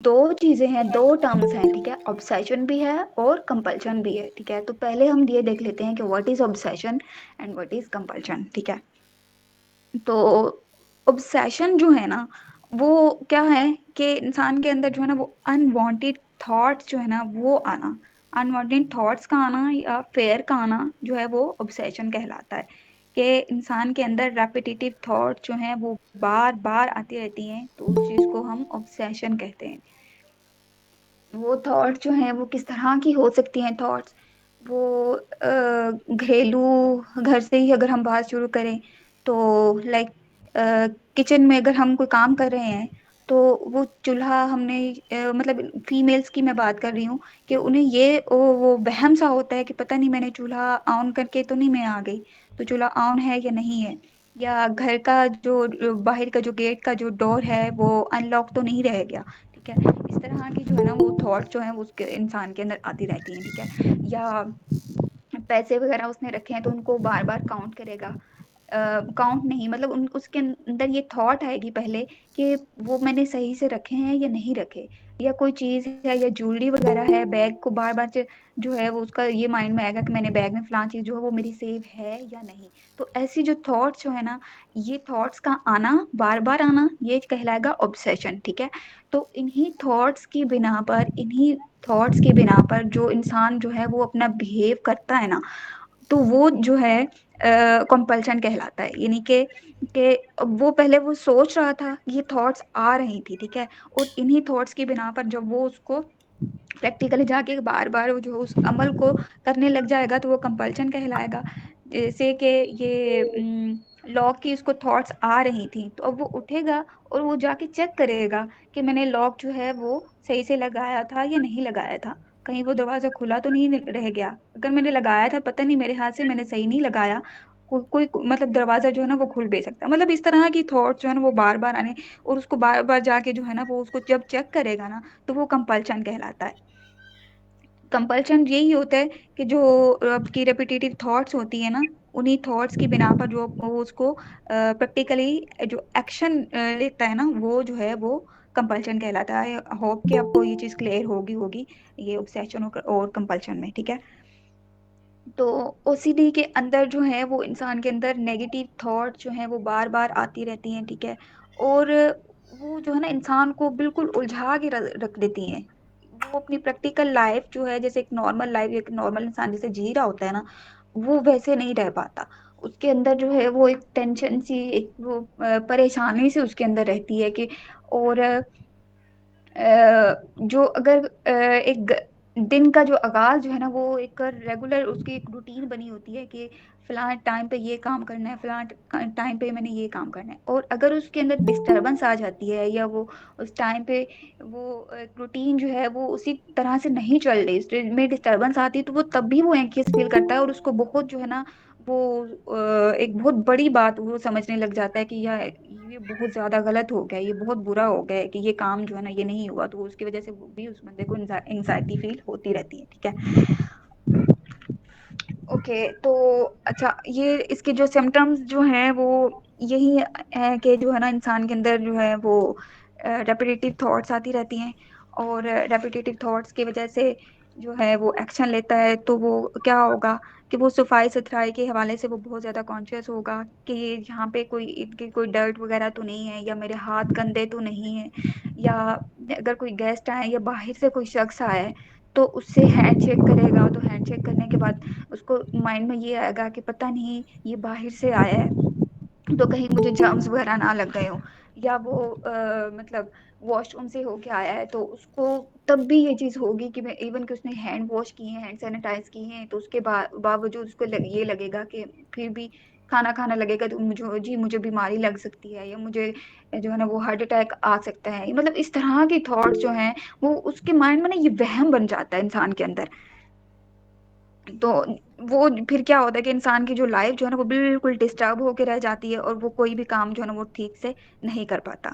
دو چیزیں ہیں، دو ٹرمز ہیں، ٹھیک ہے، obsession بھی ہے اور compulsion بھی ہے، ٹھیک ہے. تو پہلے ہم یہ دیکھ لیتے ہیں کہ what is obsession and what is compulsion، ٹھیک ہے. تو obsession جو ہے نا وہ کیا ہے کہ انسان کے اندر جو ہے نا وہ unwanted thoughts جو ہے نا وہ آنا، unwanted thoughts کا آنا یا fear کا آنا جو ہے وہ obsession کہلاتا ہے. کہ انسان کے اندر ریپیٹیٹیو تھاٹ جو ہیں وہ بار بار آتی رہتی ہیں، تو اس چیز کو ہم obsession کہتے ہیں. وہ تھاٹ جو ہیں وہ کس طرح کی ہو سکتی ہیں تھاٹس، وہ گھریلو گھر سے ہی اگر ہم بات شروع کریں تو لائک کچن میں اگر ہم کوئی کام کر رہے ہیں تو وہ چولہا ہم نے مطلب فیمیلز کی میں بات کر رہی ہوں کہ انہیں یہ وہ وہم سا ہوتا ہے کہ پتہ نہیں میں نے چولہا آن کر کے تو نہیں میں آ گئی، تو چولہا آن ہے یا نہیں ہے، یا گھر کا جو باہر کا جو گیٹ کا جو ڈور ہے وہ ان لاک تو نہیں رہ گیا، ٹھیک ہے. اس طرح کی جو ہے نا وہ تھاٹ جو ہیں وہ اس کے انسان کے اندر آتی رہتی ہیں، ٹھیک ہے. یا پیسے وغیرہ اس نے رکھے ہیں تو ان کو بار بار کاؤنٹ کرے گا، کاؤنٹ نہیں مطلب اس کے اندر یہ تھاٹ آئے گی پہلے کہ وہ میں نے صحیح سے رکھے ہیں یا نہیں رکھے. یا کوئی چیز ہے یا جویلری وغیرہ ہے، بیگ کو بار بار جو ہے وہ اس کا یہ مائنڈ میں آئے گا کہ میں نے بیگ میں فلان چیز جو ہے وہ میری سیف ہے یا نہیں. تو ایسی جو تھاٹس جو ہے نا، یہ تھاٹس کا آنا بار بار آنا یہ کہلائے گا obsession، ٹھیک ہے. تو انہی تھاٹس کی بنا پر جو انسان جو ہے وہ اپنا بہیو کرتا ہے نا، تو وہ جو ہے کمپلشن کہلاتا ہے. یعنی کہ وہ پہلے وہ سوچ رہا تھا، یہ تھاٹس آ رہی تھی، ٹھیک ہے، اور انہی تھاٹس کی بنا پر جب وہ اس کو پریکٹیکلی جا کے بار بار جو اس عمل کو کرنے لگ جائے گا تو وہ کمپلشن کہلائے گا. جیسے کہ یہ لاک کی اس کو تھاٹس آ رہی تھیں تو اب وہ اٹھے گا اور وہ جا کے چیک کرے گا کہ میں نے لاک جو ہے وہ صحیح سے لگایا تھا یا نہیں لگایا تھا، کہیں وہ دروازہ کھلا تو نہیں رہ گیا. اگر میں نے لگایا تھا پتہ نہیں میرے ہاتھ سے میں نے صحیح نہیں لگایا، کوئی مطلب دروازہ جو ہے نا وہ کھل بھی سکتا ہے. مطلب اس طرح کی تھاٹ جو ہے نا وہ بار بار آنے اور اس کو بار بار جا کے جو ہے نا وہ اس کو جب چیک کرے گا نا تو وہ کمپلشن کہلاتا ہے. کمپلشن یہی ہوتا ہے کہ جو آپ کی ریپیٹیٹیو تھاٹس ہوتی ہیں نا، انہی تھاٹس کی بنا پر جو اس کو پریکٹیکلی جو ایکشن لیتا ہے نا وہ جو ہے وہ کمپلشن کہلاتا ہے. ہوپ کہ آپ کو یہ چیز کلیئر ہوگی یہ obsession اور کمپلشن میں، ٹھیک ہے. تو او سی ڈی کے اندر جو ہے وہ انسان کے اندر نیگیٹو تھاٹ جو ہیں وہ بار بار آتی رہتی ہیں، ٹھیک ہے. اور وہ جو ہے نا انسان کو بالکل الجھا کے رکھ دیتی ہیں. وہ اپنی پریکٹیکل لائف جو ہے جیسے ایک نارمل لائف ایک نارمل انسان جیسے جی رہا ہوتا ہے نا، وہ ویسے نہیں رہ پاتا. اس کے اندر جو ہے وہ ایک ٹینشن سی ایک وہ پریشانی سے اس کے اندر رہتی ہے کہ اور جو اگر ایک دن کا جو آغاز جو ہے نا وہ ایک ریگولر اس کی ایک روٹین بنی ہوتی ہے کہ فلاں ٹائم پہ یہ کام کرنا ہے، فلاں ٹائم پہ میں نے یہ کام کرنا ہے. اور اگر اس کے اندر ڈسٹربنس آ جاتی ہے یا وہ اس ٹائم پہ وہ روٹین جو ہے وہ اسی طرح سے نہیں چل رہی، اس میں ڈسٹربنس آتی ہے تو وہ تب بھی وہ اینکس فیل کرتا ہے اور اس کو بہت جو ہے نا وہ ایک بہت بڑی بات وہ سمجھنے لگ جاتا ہے کہ یہ بہت زیادہ غلط ہو گیا، یہ بہت برا ہو گیا ہے کہ یہ کام جو ہے نا یہ نہیں ہوا. تو اس کی وجہ سے بھی اس بندے کو انزائٹی فیل ہوتی رہتی ہے، ٹھیک ہے. اوکے تو اچھا یہ اس کے جو سمٹمز جو ہیں وہ یہی ہے کہ جو ہے نا انسان کے اندر جو ہے وہ ریپیٹیٹیو تھاٹس آتی رہتی ہیں، اور ریپیٹیٹیو تھاٹس کی وجہ سے جو ہے وہ ایکشن لیتا ہے. تو وہ کیا ہوگا کہ وہ صفائی ستھرائی کے حوالے سے وہ بہت زیادہ کانشیس ہوگا کہ یہاں پہ کوئی ڈرٹ وغیرہ تو نہیں ہے، یا میرے ہاتھ گندے تو نہیں ہیں، یا اگر کوئی گیسٹ آئے یا باہر سے کوئی شخص آئے تو اس سے ہینڈ شیک کرے گا. تو ہینڈ شیک کرنے کے بعد اس کو مائنڈ میں یہ آئے گا کہ پتہ نہیں یہ باہر سے آیا ہے تو کہیں مجھے جرمز وغیرہ نہ لگ گئے ہوں، یا وہ مطلب واش روم سے ہو کے آیا ہے تو اس کو تب بھی یہ چیز ہوگی کہ میں ایون کہ اس نے ہینڈ واش کیے ہیں، ہینڈ سینیٹائز کیے ہیں، تو اس کے باوجود اس کو یہ لگے گا کہ پھر بھی کھانا لگے گا تو مجھے بیماری لگ سکتی ہے، یا مجھے جو ہے نا وہ ہارٹ اٹیک آ سکتا ہے. مطلب اس طرح کی تھاٹس جو ہیں وہ اس کے مائنڈ میں نا یہ وہم بن جاتا ہے انسان کے اندر. تو وہ پھر کیا ہوتا ہے کہ انسان کی جو لائف جو ہے نا وہ بالکل ڈسٹرب ہو کے رہ جاتی ہے اور وہ کوئی بھی کام جو ہے نا وہ ٹھیک سے نہیں کر پاتا.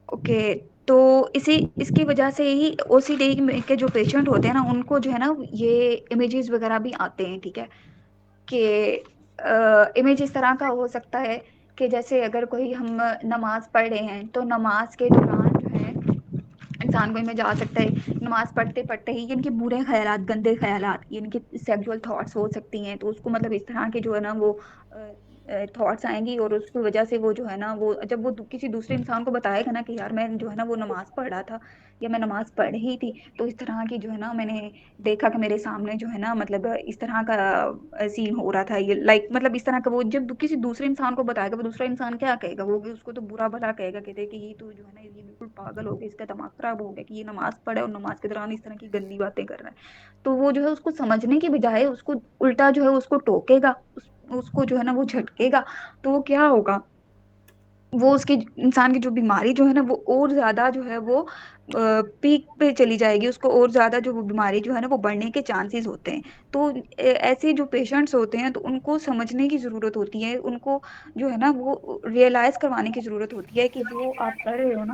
اوکے تو اس کی وجہ سے ہی او سی ڈی کے جو پیشنٹ ہوتے ہیں نا ان کو جو ہے نا یہ امیجز وغیرہ بھی آتے ہیں، ٹھیک ہے. کہ امیج اس طرح کا ہو سکتا ہے کہ جیسے اگر کوئی ہم نماز پڑھ رہے ہیں تو نماز کے دوران جو ہے انسان کو ان میں جا سکتا ہے نماز پڑھتے پڑھتے ہی ان کے برے خیالات، گندے خیالات، ان کے سیکسول تھاٹس ہو سکتی ہیں، تو اس کو مطلب اس طرح کے جو ہے نا وہ تھاٹس آئیں گی، اور اس کی وجہ سے وہ جو ہے نا وہ جب وہ کسی دوسرے انسان کو بتائے گا نا کہ یار میں جو ہے نا وہ نماز پڑھ رہا تھا یا میں نماز پڑھ رہی تھی، تو اس طرح کی جو ہے نا میں نے دیکھا کہ میرے سامنے جو ہے نا مطلب اس طرح کا سین ہو رہا تھا، یہ لائک مطلب اس طرح کا، وہ جب کسی دوسرے انسان کو بتائے گا، وہ دوسرا انسان کیا کہے گا، وہ بھی اس کو تو برا بھلا کہے گا، کہتے ہیں کہ یہ تو جو ہے نا یہ بالکل پاگل ہو گیا، اس کا دماغ خراب ہو گیا کہ یہ نماز پڑھے اور نماز کے دوران اس طرح کی گندی باتیں کر رہا ہے۔ تو وہ جو ہے اس کو سمجھنے کی بجائے اس کو الٹا جو ہے اس کو ٹوکے گا، اس کو جو ہے نا وہ جھٹکے گا، تو وہ کیا ہوگا، وہ اس کی انسان کی جو بیماری جو ہے نا وہ اور زیادہ جو ہے وہ پیک پہ چلی جائے گی، اس کو اور زیادہ جو وہ بیماری جو ہے نا وہ بڑھنے کے چانسز ہوتے ہیں۔ تو ایسے جو پیشنٹس ہوتے ہیں تو ان کو سمجھنے کی ضرورت ہوتی ہے، ان کو جو ہے نا وہ ریئلائز کروانے کی ضرورت ہوتی ہے کہ جو آپ کر رہے ہو نا،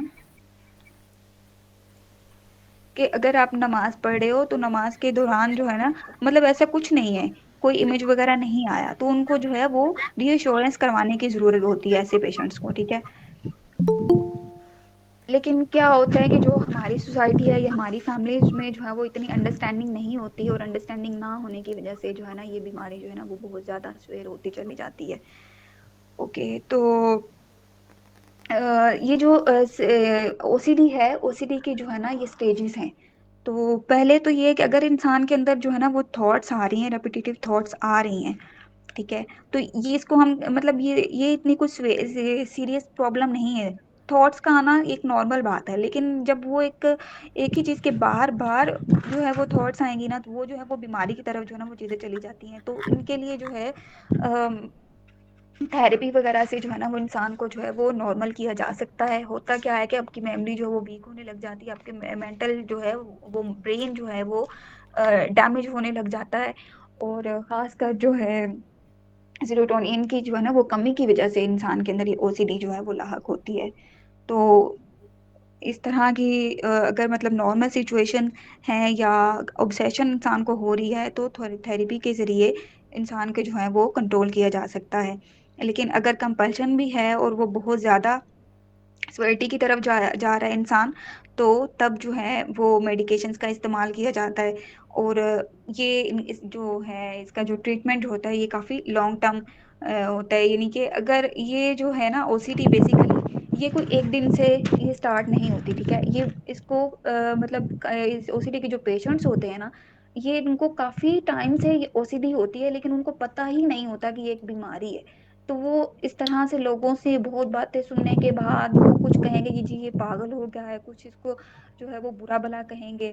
کہ اگر آپ نماز پڑھ رہے ہو تو نماز کے دوران جو ہے نا مطلب ایسا کچھ نہیں ہے، کوئی امیج وغیرہ نہیں آیا، تو ان کو جو ہے وہ ری ایشورنس کروانے کی ضرورت ہوتی ہے ایسے پیشنٹس کو، ٹھیک ہے۔ لیکن کیا ہوتا ہے کہ جو ہماری سوسائٹی ہے یا ہماری فیملیز میں جو ہے وہ اتنی انڈرسٹینڈنگ نہیں ہوتی ہے، اور انڈرسٹینڈنگ نہ ہونے کی وجہ سے جو ہے نا یہ بیماری جو ہے نا وہ بہت زیادہ سویر ہوتی چلی جاتی ہے۔ اوکے، تو یہ جو او سی ڈی ہے، او سی ڈی کی جو ہے نا یہ سٹیجز ہیں۔ تو پہلے تو یہ ہے کہ اگر انسان کے اندر جو ہے نا وہ تھاٹس آ رہی ہیں، ریپیٹیٹیو تھاٹس آ رہی ہیں، ٹھیک ہے، تو یہ اس کو ہم مطلب یہ اتنی کچھ سیریس پرابلم نہیں ہے، تھاٹس کا آنا ایک نارمل بات ہے، لیکن جب وہ ایک ہی چیز کے بار بار جو ہے وہ تھاٹس آئیں گی نا، تو وہ جو ہے وہ بیماری کی طرف جو ہے نا وہ چیزیں چلی جاتی ہیں، تو ان کے لیے جو ہے تھراپی وغیرہ سے جو ہے نا وہ انسان کو جو ہے وہ نارمل کیا جا سکتا ہے۔ ہوتا کیا ہے کہ آپ کی میموری جو ہے وہ ویک ہونے لگ جاتی ہے، آپ کے مینٹل جو ہے وہ برین جو ہے وہ ڈیمیج ہونے لگ جاتا ہے، اور خاص کر جو ہے سیروٹونین کی جو ہے نا وہ کمی کی وجہ سے انسان کے اندر یہ او سی ڈی جو ہے وہ لاحق ہوتی ہے۔ تو اس طرح کی اگر مطلب نارمل سچویشن ہے یا اوبسیشن انسان کو ہو رہی ہے، تو تھراپی کے ذریعے انسان کے جو ہے وہ کنٹرول کیا جا سکتا ہے۔ لیکن اگر کمپلشن بھی ہے اور وہ بہت زیادہ سویرٹی کی طرف جا رہا ہے انسان، تو تب جو ہے وہ میڈیکیشنز کا استعمال کیا جاتا ہے، اور یہ جو ہے اس کا جو ٹریٹمنٹ ہوتا ہے یہ کافی لانگ ٹرم ہوتا ہے، یعنی کہ اگر یہ جو ہے نا او سی ڈی بیسیکلی یہ کوئی ایک دن سے یہ سٹارٹ نہیں ہوتی، ٹھیک ہے، یہ اس کو مطلب او سی ڈی کے جو پیشنٹس ہوتے ہیں نا، یہ ان کو کافی ٹائم سے یہ او سی ڈی ہوتی ہے، لیکن ان کو پتہ ہی نہیں ہوتا کہ یہ ایک بیماری ہے، تو وہ اس طرح سے لوگوں سے بہت باتیں سننے کے بعد وہ کچھ کہیں گے کہ جی یہ پاگل ہو گیا ہے، کچھ اس کو جو ہے وہ برا بھلا کہیں گے،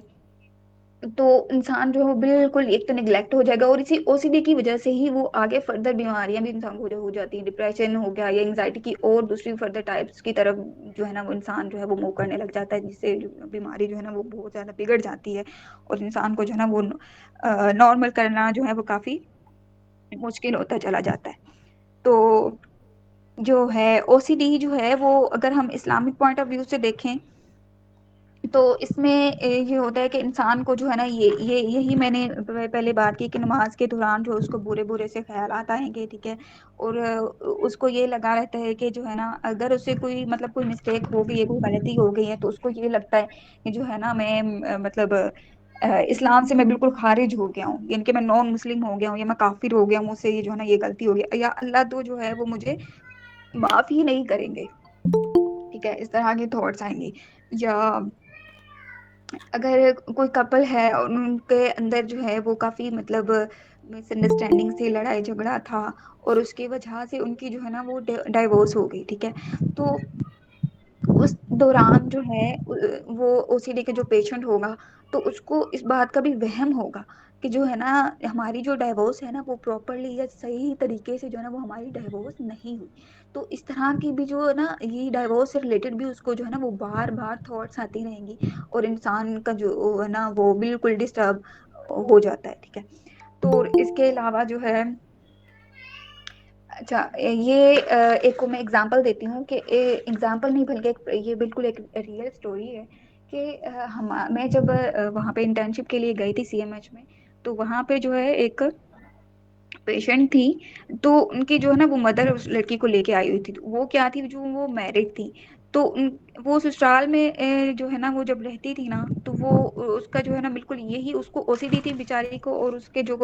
تو انسان جو ہے بالکل ایک تو نگلیکٹ ہو جائے گا، اور اسی او سی ڈی کی وجہ سے ہی وہ آگے فردر بیماریاں بھی انسان کو جو ہو جاتی ہیں، ڈپریشن ہو گیا یا انگزائٹی کی اور دوسری فردر ٹائپس کی طرف جو ہے نا وہ انسان جو ہے وہ موو کرنے لگ جاتا ہے، جس سے بیماری جو ہے نا وہ بہت زیادہ بگڑ جاتی ہے، اور انسان کو جو ہے نا وہ نارمل کرنا جو ہے وہ کافی مشکل ہوتا چلا جاتا ہے۔ تو جو ہے او سی ڈی جو ہے وہ اگر ہم اسلامک پوائنٹ آف ویو سے دیکھیں تو اس میں یہ ہوتا ہے کہ انسان کو جو ہے نا یہی میں نے پہلے بات کی کہ نماز کے دوران جو اس کو برے برے سے خیالات آئیں گے، ٹھیک ہے، اور اس کو یہ لگا رہتا ہے کہ جو ہے نا اگر اسے کوئی مطلب کوئی مسٹیک ہو گئی ہے، کوئی غلطی ہو گئی ہے، تو اس کو یہ لگتا ہے کہ جو ہے نا میں مطلب اسلام سے میں بالکل خارج ہو گیا ہوں، یعنی کہ میں نان مسلم ہو گیا ہوں، یا میں کافر ہو گیا ہوں، مجھ سے یہ جو ہے نا یہ غلطی ہو گئی، یا اللہ تو جو ہے وہ مجھے معاف ہی نہیں کریں گے، ٹھیک ہے، اس طرح کے تھاٹس آئیں گے۔ یا اگر کوئی کپل ہے اور ان کے اندر جو ہے وہ کافی مطلب مس انڈرسٹینڈنگ سے لڑائی جھگڑا تھا، اور اس کی وجہ سے ان کی جو ہے نا وہ ڈائیورس ہو گئی، ٹھیک ہے، تو اس دوران جو ہے وہ او سی ڈی کے جو پیشنٹ ہوگا تو اس کو اس بات کا بھی وہم ہوگا کہ جو ہے نا ہماری جو ڈائیورس ہے نا وہ پراپرلی یا صحیح طریقے سے جو ہے نا وہ ہماری ڈائیورس نہیں ہوئی، تو اس طرح کی بھی جو ہے نا یہ ڈائیورس سے ریلیٹڈ بھی اس کو جو ہے نا وہ بار بار تھاٹس آتی رہیں گی، اور انسان کا جو ہے نا وہ بالکل ڈسٹرب ہو جاتا ہے، ٹھیک ہے۔ تو اس کے علاوہ جو ہے اچھا یہ ایک کو میں اگزامپل دیتی ہوں، کہ اگزامپل نہیں بلکہ یہ بالکل ایک ریئل اسٹوری ہے کہ میں جب وہاں پہ انٹرنشپ کے لیے گئی تھی سی ایم ایچ میں، تو وہاں پہ جو ہے ایک پیشنٹ تھی، تو ان کی جو ہے نا وہ مدر اس لڑکی کو لے کے آئی ہوئی تھی، وہ کیا تھی جو وہ میرڈ تھی، تو وہ سسرال میں جو ہے نا وہ جب رہتی تھی نا تو وہ اس کا جو ہے نا بالکل یہی اس کو اوسیڈی تھی بیچاری کو، اور اس کے جو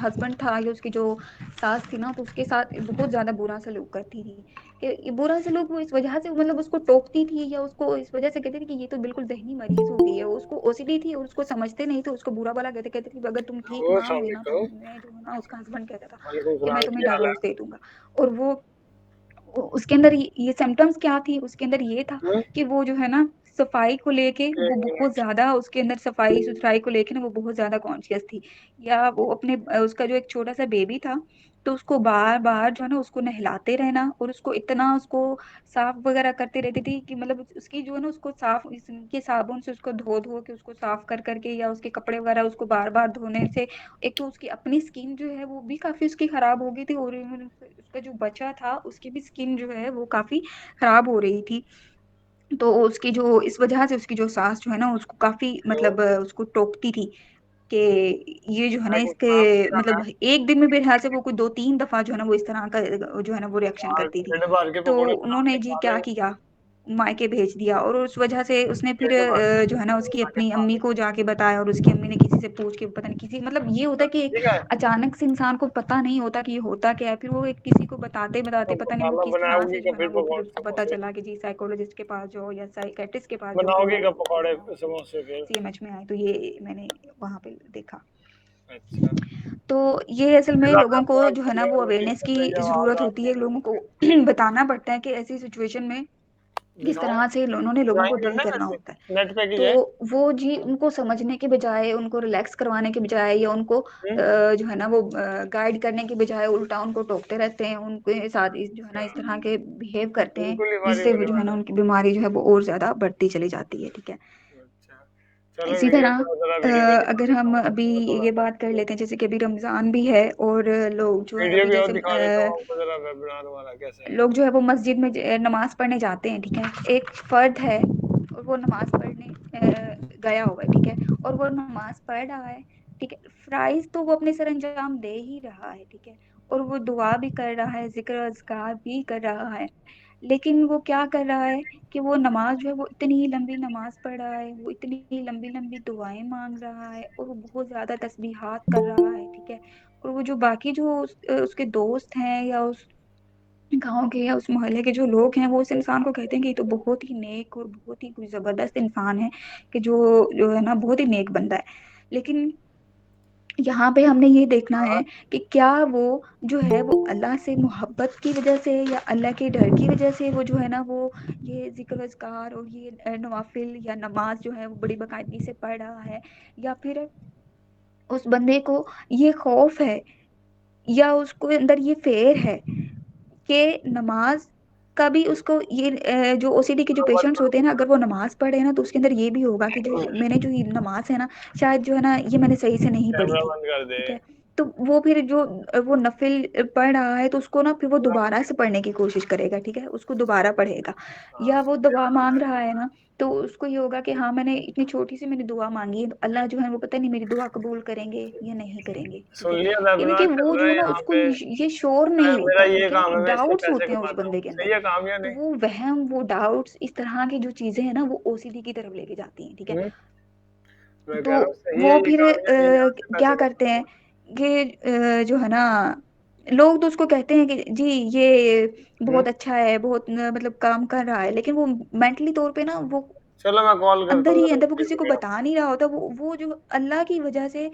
ہسبینڈ تھا یا اس کی جو ساس تھی نا تو اس کے ساتھ بہت زیادہ برا سلوک کرتی تھی، کہ برا سلوک وہ اس وجہ سے مطلب اس کو ٹوکتی تھی یا اس کو اس وجہ سے کہتی تھی کہ یہ تو بالکل ذہنی مریض ہو گئی ہے، اس کو اوسیڈی تھی اور اس کو سمجھتے نہیں تھے، اس کو برا بلا کہتے تھے اگر تم ٹھیک وہ نہ السلام ہوئی نا تو علیکم. میں جو ہے نا، اس کا ہسبینڈ کہتا تھا وعلیکم کہ میں السلام. تمہیں کی حال ہے؟ ڈائیورس دے دوں گا، اور وہ اس کے اندر یہ سمٹمس کیا تھی، اس کے اندر یہ تھا ہوں؟ کہ وہ جو ہے نا صفائی کو لے کے وہ ایک بہت منٹ. زیادہ اس کے اندر صفائی ستھرائی کو لے کے نا وہ بہت زیادہ کانشیس تھی، یا وہ اپنے اس کا جو ایک چھوٹا سا بیبی تھا تو اس کو بار بار جو ہے نا اس کو نہلاتے رہنا، اور اس کو اتنا اس کو صاف وغیرہ کرتے رہتی تھی کہ مطلب اس کی جو ہے نا اس کو صاف کے صابن سے اس کو دھو دھو کے اس کو صاف کر کے، یا اس کے کپڑے وغیرہ اس کو بار بار دھونے سے ایک تو اس کی اپنی اسکن جو ہے وہ بھی کافی اس کی خراب ہو گئی تھی، اور اس کا جو بچہ تھا اس کی بھی اسکن جو ہے وہ کافی خراب ہو رہی تھی، تو اس کی جو اس وجہ سے اس کی جو ساس جو ہے نا اس کو کافی ہلو. مطلب اس کو ٹوکتی تھی کہ یہ جو ہے نا وعلیکم اس کے السلام. کی حال مطلب ہے؟ ایک دن میں میرے خیال سے وہ کوئی 2-3 دفعہ جو ہے نا وہ اس طرح کا جو ہے نا وہ ریئیکشن اور کرتی تھی، ٹنڈے بار کے تو پکوڑے انہوں بنا نے کے جی کھا کیا لیں. کیا مائکے بھیج دیا، اور اس وجہ سے اس نے پھر ٹنڈے بار کے جو ہے نا پکوڑے اس کی بنا کے اپنی کھا امی لیں. کو جا کے بتایا، اور اس کی امی نے کسی سے پوچھ کے پتہ نہیں کسی مطلب یہ ہوتا ہے کہ ایک ٹھیک ہے. اچانک سے انسان کو پتہ نہیں ہوتا کہ یہ ہوتا کیا ہے، پھر وہ ایک کسی کو بتاتے تو بتاتے پتہ نہیں وہ مسالہ کس بناؤ طرح گی سے کہ جو ہے نا پھر وہ پھر اس پکوڑے کو پتہ سموسے چلا کہ جی سائیکولوجسٹ کے پاس جاؤ یا سائیکیٹرسٹ کے پاس جاؤ، بناؤ تو گی وہ کہ جو ہے پکوڑے نا سموسے پھر؟ سی ایم ایچ میں آئے، تو یہ میں نے وہاں پہ دیکھا. اچھا. تو یہ اصل میں اللہ لوگوں کا کو قرآن جو ہے نا پڑھیے وہ اور اویئرنیس نیچے کی سے جو آواز ضرورت آ ہوتی رہی ہے، لوگوں کو بتانا پڑتا ہے کہ ایسی سچویشن میں کس دکھاؤں. طرح سے انہوں نے لوگوں کو جوائن ڈیل کرنا ہے کرنا نیٹ ہوتا ہے. پہ، نیٹ پہ تو کیجئے. وہ جی ان کو سمجھنے کے بجائے، ان کو ریلیکس کروانے کے بجائے، یا ان کو ہوں؟ جو ہے نا وہ گائیڈ کرنے کے بجائے الٹا ان کو ٹوکتے رہتے ہیں، ان کے ساتھ جو ہے نا اچھا. اس طرح کے بہیو کرتے ہیں، بالکل ہی جس فارغ سے وہ ہونے جو ہے نا والا ان کی بیماری جو ہے وہ اور زیادہ بڑھتی چلی جاتی ہے. ٹھیک ہے. ہے. اچھا. چلو اسی ویڈیو طرح کو ذرا ویڈیو میں دکھا اگر دیتا ہم ہوں آپ ابھی کو یہ تھوڑا بات کر سا. لیتے ہیں جیسے کہ ابھی رمضان بھی ہے، اور لوگ جو ہے ویڈیو ابھی بھی اور جیسے دکھا دیتا ہوں آپ کو ذرا، ویبنار والا کیسا ہے. لوگ جو ہے وہ مسجد میں نماز پڑھنے جاتے ہیں. ٹھیک ہے. ایک فرد ہے اور وہ نماز پڑھنے گیا ہوا ہے. ٹھیک ہے. اور وہ نماز پڑھ رہا ہے. ٹھیک ہے. فرائض تو وہ اپنے سر انجام دے ہی رہا ہے. ٹھیک ہے. اور وہ دعا بھی کر رہا ہے، ذکر اذکار بھی کر رہا ہے، لیکن وہ کیا کر رہا ہے کہ وہ نماز جو ہے وہ اتنی لمبی نماز پڑھ رہا ہے، وہ اتنی لمبی لمبی دعائیں مانگ رہا ہے، اور وہ بہت زیادہ تسبیحات کر رہا ہے. ٹھیک ہے. اور وہ جو باقی جو اس کے دوست ہیں یا اس گاؤں کے یا اس محلے کے جو لوگ ہیں وہ اس انسان کو کہتے ہیں کہ یہ تو بہت ہی نیک اور بہت ہی کوئی زبردست انسان ہے، کہ جو ہے نا بہت ہی نیک بندہ ہے. لیکن یہاں پہ ہم نے یہ دیکھنا ہے کہ کیا وہ جو ہے وہ اللہ سے محبت کی وجہ سے یا اللہ کے ڈر کی وجہ سے وہ جو ہے نا وہ یہ ذکر اذکار اور یہ نوافل یا نماز جو ہے وہ بڑی باقاعدگی سے پڑھ رہا ہے، یا پھر اس بندے کو یہ خوف ہے یا اس کو اندر یہ فیر ہے کہ نماز کا بھی اس کو یہ جو او سی ڈی کے جو پیشنٹس ہوتے ہیں نا، اگر وہ نماز پڑھے نا تو اس کے اندر یہ بھی ہوگا کہ جو میں نے جو یہ نماز ہے نا شاید جو ہے نا یہ میں نے صحیح سے نہیں پڑھی کیمرہ تھی. بند کر دے. ٹھیک ہے. تو وہ پھر جو وہ نفل پڑھ رہا ہے تو اس کو نا پھر وہ دوبارہ سے پڑھنے کی کوشش کرے گا. ٹھیک ہے. اس کو دوبارہ پڑھے گا. ہاں. یا وہ دعا مانگ رہا ہے نا تو اس کو یہ ہوگا کہ ہاں میں نے اتنی چھوٹی سی میں نے دعا مانگی ہے، اللہ جو ہے وہ پتہ نہیں میری دعا قبول کریں گے یا نہیں کریں گے. ٹھیک سن ہے. لیا یعنی ویبنار کہ چل وہ رہا جو ہے ہے نا یہاں اس کو پہ. یہ شور نہیں میرا ہوتا. یہ ٹھیک ہے. کام ہے، میں اس سے ڈاؤٹس پیسے ہوتے ہیں اس کماتا بندے ہوں. کے اندر، صحیح ہے کام یا تو نہیں؟ وہ وہم وہ ڈاؤٹس اس طرح کی جو چیزیں ہیں نا وہ او سی ڈی کی طرف لے کے جاتی ہیں. ٹھیک ہے. ہوں؟ میں تو کہہ رہا ہوں صحیح ہے وہ یہ پھر کام یا نہیں؟ آپ سے کیا پیسے کرتے کماتا ہیں ہوں. کہ جو ہے نا لوگ تو اس کو کہتے ہیں کہ جی یہ ہوں؟ بہت اچھا ہے، بہت مطلب کام کر رہا ہے، لیکن وہ مینٹلی طور پہ نا وہ چلو میں کال کرتا اندر ہوں ہی ذرا اندر وہ کسی ویڈیو کو بگاڑ. بتا نہیں رہا ہوتا. وہ جو اللہ کی وجہ سے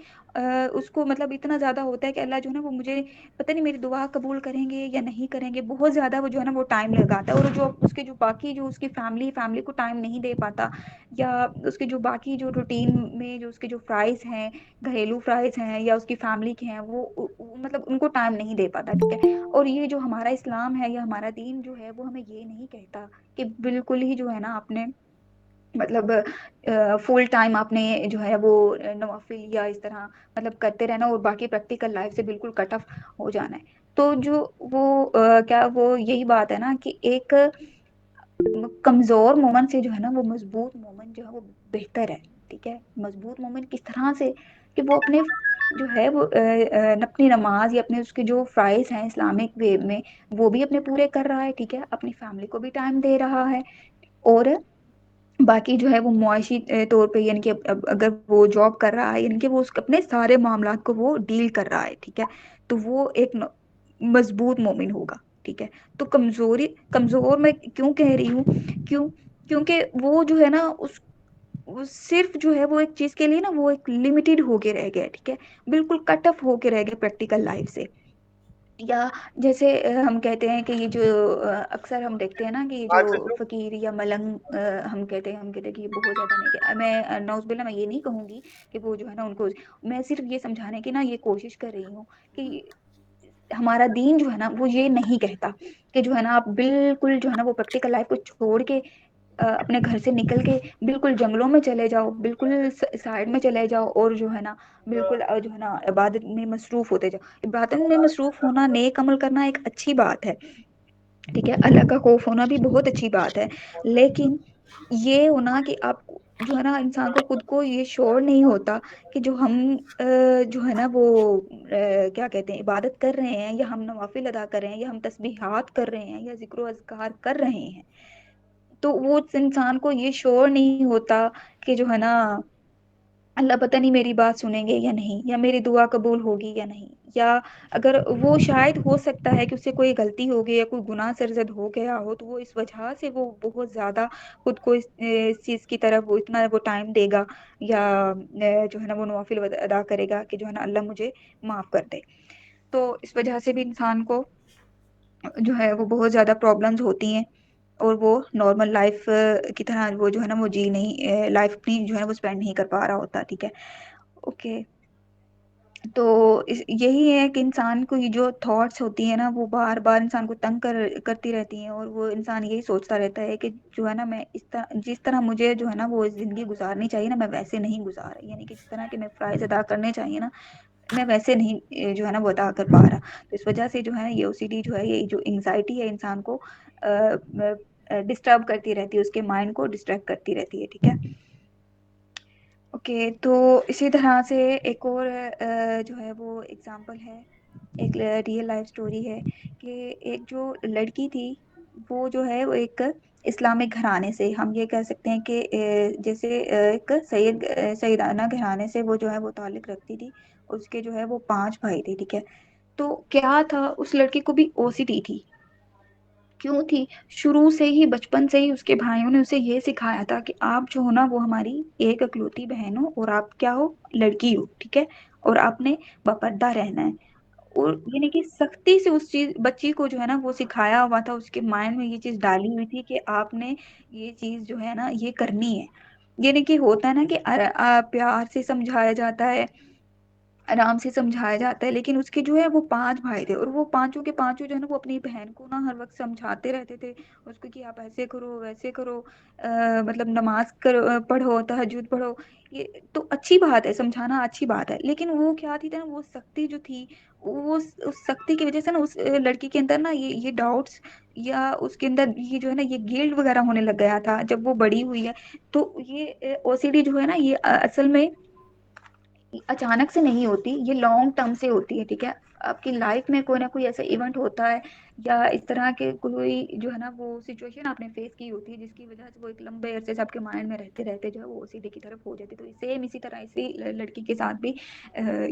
اس کو مطلب اتنا زیادہ ہوتا ہے کہ اللہ جو ہے نا وہ مجھے پتہ نہیں میری دعا قبول کریں گے یا نہیں کریں گے. بہت زیادہ وہ جو ہے نا وہ ٹائم لگاتا ہے، اور جو اس کے جو باقی جو اس کی فیملی کو ٹائم نہیں دے پاتا، یا اس کے جو باقی جو روٹین میں جو اس کے جو فرائض ہیں، گھریلو فرائض ہیں یا اس کی فیملی کے ہیں، وہ مطلب ان کو ٹائم نہیں دے پاتا. ٹھیک ہے. اور یہ جو ہمارا اسلام ہے یا ہمارا دین جو ہے وہ ہمیں یہ نہیں کہتا کہ بالکل ہی جو ہے نا آپ نے مطلب فل ٹائم آپ نے جو ہے وہ نوافل یا اس طرح مطلب کرتے رہنا اور باقی پریکٹیکل لائف سے بالکل کٹ آف ہو جانا ہے. تو جو وہ کیا وہ یہی بات ہے نا کہ ایک کمزور مومن سے جو ہے نا وہ مضبوط مومن جو ہے وہ بہتر ہے. ٹھیک ہے. مضبوط مومن کس طرح سے کہ وہ اپنے جو ہے وہ اپنی نماز یا اپنے اس کے جو فرائض ہیں اسلامک وے میں وہ بھی اپنے پورے کر رہا ہے. ٹھیک ہے. اپنی فیملی کو بھی ٹائم دے رہا ہے. اور باقی جو ہے وہ معاشی طور پہ یعنی کہ اگر وہ جاب کر رہا ہے یعنی کہ وہ اپنے سارے معاملات کو وہ ڈیل کر رہا ہے، ٹھیک ہے، تو وہ ایک مضبوط مومن ہوگا، ٹھیک ہے۔ تو کمزور میں کیوں کہہ رہی ہوں، کیونکہ وہ جو ہے نا وہ صرف جو ہے وہ ایک چیز کے لیے نا وہ ایک لمیٹیڈ ہو کے رہ گیا، ٹھیک ہے، بالکل کٹ آف ہو کے رہ گیا پریکٹیکل لائف سے۔ یا جیسے ہم کہتے ہیں کہ یہ جو اکثر ہم دیکھتے ہیں نا کہ یہ جو آج تو فقیر یا ملنگ ہم کہتے ہیں کہ یہ بہت زیادہ نہیں کہ میں نوز باللہ میں یہ نہیں کہوں گی کہ وہ جو ہے نا ان کو، میں صرف یہ سمجھانے کی نا یہ کوشش کر رہی ہوں کہ ہمارا دین جو ہے نا وہ یہ نہیں کہتا کہ جو ہے نا آپ بالکل جو ہے نا وہ پریکٹیکل لائف کو چھوڑ کے اپنے گھر سے نکل کے بالکل جنگلوں میں چلے جاؤ، بالکل سائڈ میں چلے جاؤ اور جو ہے نا بالکل جو ہے نا عبادت میں مصروف ہوتے جاؤ۔ عبادت میں مصروف ہونا، نیک عمل کرنا ایک اچھی بات ہے، ٹھیک ہے، اللہ کا خوف ہونا بھی بہت اچھی بات ہے، لیکن یہ ہونا کہ آپ جو ہے نا انسان کو خود کو یہ شور نہیں ہوتا کہ جو ہم جو ہے نا وہ کیا کہتے ہیں عبادت کر رہے ہیں یا ہم نوافل ادا کر رہے ہیں یا ہم تسبیحات کر رہے ہیں یا ذکر و اذکار کر رہے ہیں، تو وہ انسان کو یہ شور نہیں ہوتا کہ جو ہے نا اللہ پتہ نہیں میری بات سنیں گے یا نہیں، یا میری دعا قبول ہوگی یا نہیں، یا اگر وہ شاید ہو سکتا ہے کہ اس سے کوئی غلطی ہو گئی یا کوئی گناہ سرزد ہو گیا ہو تو وہ اس وجہ سے وہ بہت زیادہ خود کو اس چیز کی طرف وہ اتنا وہ ٹائم دے گا یا جو ہے نا وہ نوافل ادا کرے گا کہ جو ہے نا اللہ مجھے معاف کر دے۔ تو اس وجہ سے بھی انسان کو جو ہے وہ بہت زیادہ پرابلمز ہوتی ہیں اور وہ نارمل لائف کی طرح وہ جو ہے نا وہ جی نہیں لائف اپنی جو ہے وہ اسپینڈ نہیں کر پا رہا ہوتا، ٹھیک ہے، اوکے۔ تو یہی ہے کہ انسان کو یہ جو تھاٹس ہوتی ہیں نا وہ بار بار انسان کو تنگ کرتی رہتی ہیں اور وہ انسان یہی سوچتا رہتا ہے کہ جو ہے نا میں اس طرح جس طرح مجھے جو ہے نا وہ زندگی گزارنی چاہیے نا میں ویسے نہیں گزار رہی، یعنی کہ جس طرح کہ میں فرائض ادا کرنے چاہیے نا میں ویسے نہیں جو ہے نا وہ ادا کر پا رہا۔ تو اس وجہ سے جو ہے یہ OCD جو ہے یہ جو انگزائٹی ہے انسان کو ڈسٹرب کرتی رہتی ہے، اس کے مائنڈ کو ڈسٹریکٹ کرتی رہتی ہے، ٹھیک ہے، اوکے۔ تو اسی طرح سے ایک اور جو ہے وہ اگزامپل ہے، ایک ریئل لائف سٹوری ہے کہ ایک جو لڑکی تھی وہ جو ہے وہ ایک اسلامک گھرانے سے، ہم یہ کہہ سکتے ہیں کہ جیسے ایک سیدانہ گھرانے سے وہ جو ہے وہ تعلق رکھتی تھی، اس کے جو ہے وہ 5 بھائی تھے، ٹھیک ہے۔ تو کیا تھا اس لڑکی کو بھی OCD تھی، کیوں تھی؟ شروع سے ہی بچپن سے ہی اس کے بھائیوں نے اسے یہ سکھایا تھا کہ آپ جو ہو نا وہ ہماری ایک اکلوتی بہن ہو اور آپ کیا ہو، لڑکی ہو، ٹھیک ہے، اور آپ نے باپردہ رہنا ہے، اور یعنی کہ سختی سے اس چیز بچی کو جو ہے نا وہ سکھایا ہوا تھا، اس کے مائنڈ میں یہ چیز ڈالی ہوئی تھی کہ آپ نے یہ چیز جو ہے نا یہ کرنی ہے، یعنی کہ ہوتا ہے نا کہ پیار سے سمجھایا جاتا ہے، آرام سے سمجھایا جاتا ہے، لیکن اس کے جو ہے وہ 5 بھائی تھے اور وہ پانچوں کے پانچوں جو ہے نا وہ اپنی بہن کو نا ہر وقت سمجھاتے رہتے تھے اس کو کہ آپ ایسے کرو ویسے کرو، مطلب نماز کرو، پڑھو، تہجد پڑھو، یہ تو اچھی بات ہے، سمجھانا اچھی بات ہے، لیکن وہ کیا تھی نا وہ سختی جو تھی وہ اس سختی کی وجہ سے نا اس لڑکی کے اندر نا یہ ڈاؤٹس یا اس کے اندر یہ جو ہے نا یہ گلٹ وغیرہ ہونے لگ گیا تھا جب وہ بڑی ہوئی ہے۔ تو یہ OCD جو ہے نا یہ اصل میں اچانک سے نہیں ہوتی، یہ لانگ ٹرم سے ہوتی ہے، ٹھیک ہے، آپ کی لائف میں کوئی نہ کوئی ایسا ایونٹ ہوتا ہے یا اس طرح کے کوئی جو ہے نا وہ سچویشن آپ نے فیس کی ہوتی ہے جس کی وجہ سے وہ ایک لمبے عرصے سے آپ کے مائنڈ میں رہتے رہتے جو ہے وہ OCD کی طرف ہو جاتی، تو سیم اسی طرح اسی لڑکی کے ساتھ بھی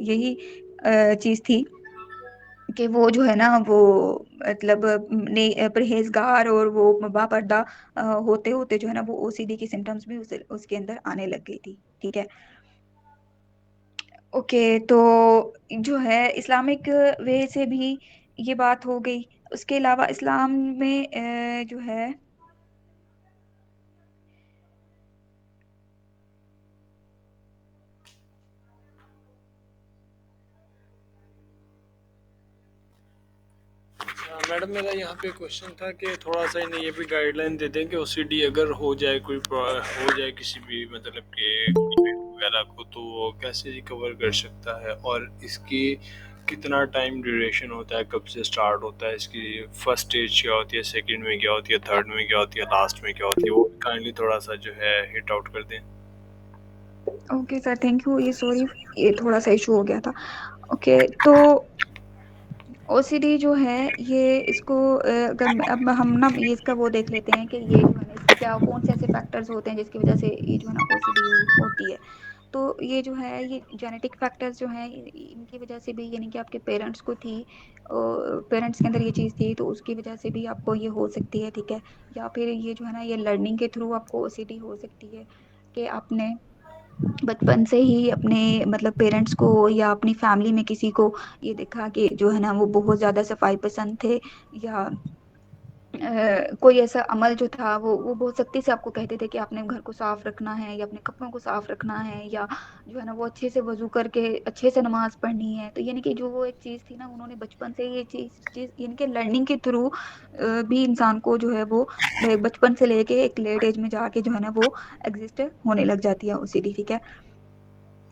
یہی چیز تھی کہ وہ جو ہے نا وہ مطلب پرہیزگار اور وہ باپردہ ہوتے ہوتے جو ہے نا وہ OCD کی سمٹمز بھی اس کے اندر آنے لگ گئی تھی، ٹھیک ہے، اوکے۔ تو جو ہے اسلامک وے سے بھی یہ بات ہو گئی، اس کے علاوہ اسلام میں جو ہے میڈم میرا یہاں پہ کوشچن تھا کہ تھوڑا سا انہیں یہ بھی گائیڈ لائن دے دیں کہ OCD اگر ہو جائے ہو جائے کسی بھی مطلب کہ وغیرہ کو تو وہ کیسے ریکور کر سکتا ہے، اور اس کی کتنا ٹائم ڈیوریشن ہوتا ہے، کب سے سٹارٹ ہوتا ہے، اس کی فرسٹ اسٹیج کیا ہوتی ہے، سیکنڈ میں کیا ہوتی ہے، تھرڈ میں کیا ہوتی ہے، لاسٹ میں کیا ہوتی ہے، وہ کائنڈلی تھوڑا سا جو ہے ہٹ آؤٹ کر دیں۔ اوکے سر، تھینک یو، یہ سوری یہ تھوڑا سا ایشو ہو گیا تھا، اوکے۔ تو OCD جو ہے یہ اس کو اگر اب ہم نا یہ اس کا وہ دیکھ لیتے ہیں کہ یہ جو ہے نا اس کے کیا کون سے ایسے فیکٹرز ہوتے ہیں جس کی وجہ سے یہ جو ہے نا OCD ہوتی ہے. تو یہ جو ہے یہ جینیٹک فیکٹرز جو ہیں ان کی وجہ سے بھی، یعنی کہ آپ کے پیرنٹس کو تھی، پیرنٹس کے اندر یہ چیز تھی تو اس کی وجہ سے بھی آپ کو یہ ہو سکتی ہے. ٹھیک ہے. یا پھر یہ جو ہے نا یہ لرننگ کے تھرو آپ کو OCD ہو سکتی ہے کہ آپ نے بچپن سے ہی اپنے مطلب پیرنٹس کو یا اپنی فیملی میں کسی کو یہ دیکھا کہ جو ہے نا وہ بہت زیادہ صفائی پسند تھے، یا کوئی ایسا عمل جو تھا وہ بہت سختی سے آپ کو کہتے تھے کہ آپ نے گھر کو صاف رکھنا ہے یا اپنے کپڑوں کو صاف رکھنا ہے، یا جو ہے نا وہ اچھے سے وضو کر کے اچھے سے نماز پڑھنی ہے. تو یعنی کہ جو وہ ایک چیز تھی نا انہوں نے بچپن سے یہ چیز یعنی کہ لرننگ کے تھرو بھی انسان کو جو ہے وہ بچپن سے لے کے ایک لیٹ ایج میں جا کے جو ہے نا وہ ایگزسٹ ہونے لگ جاتی ہے OCD. ٹھیک ہے.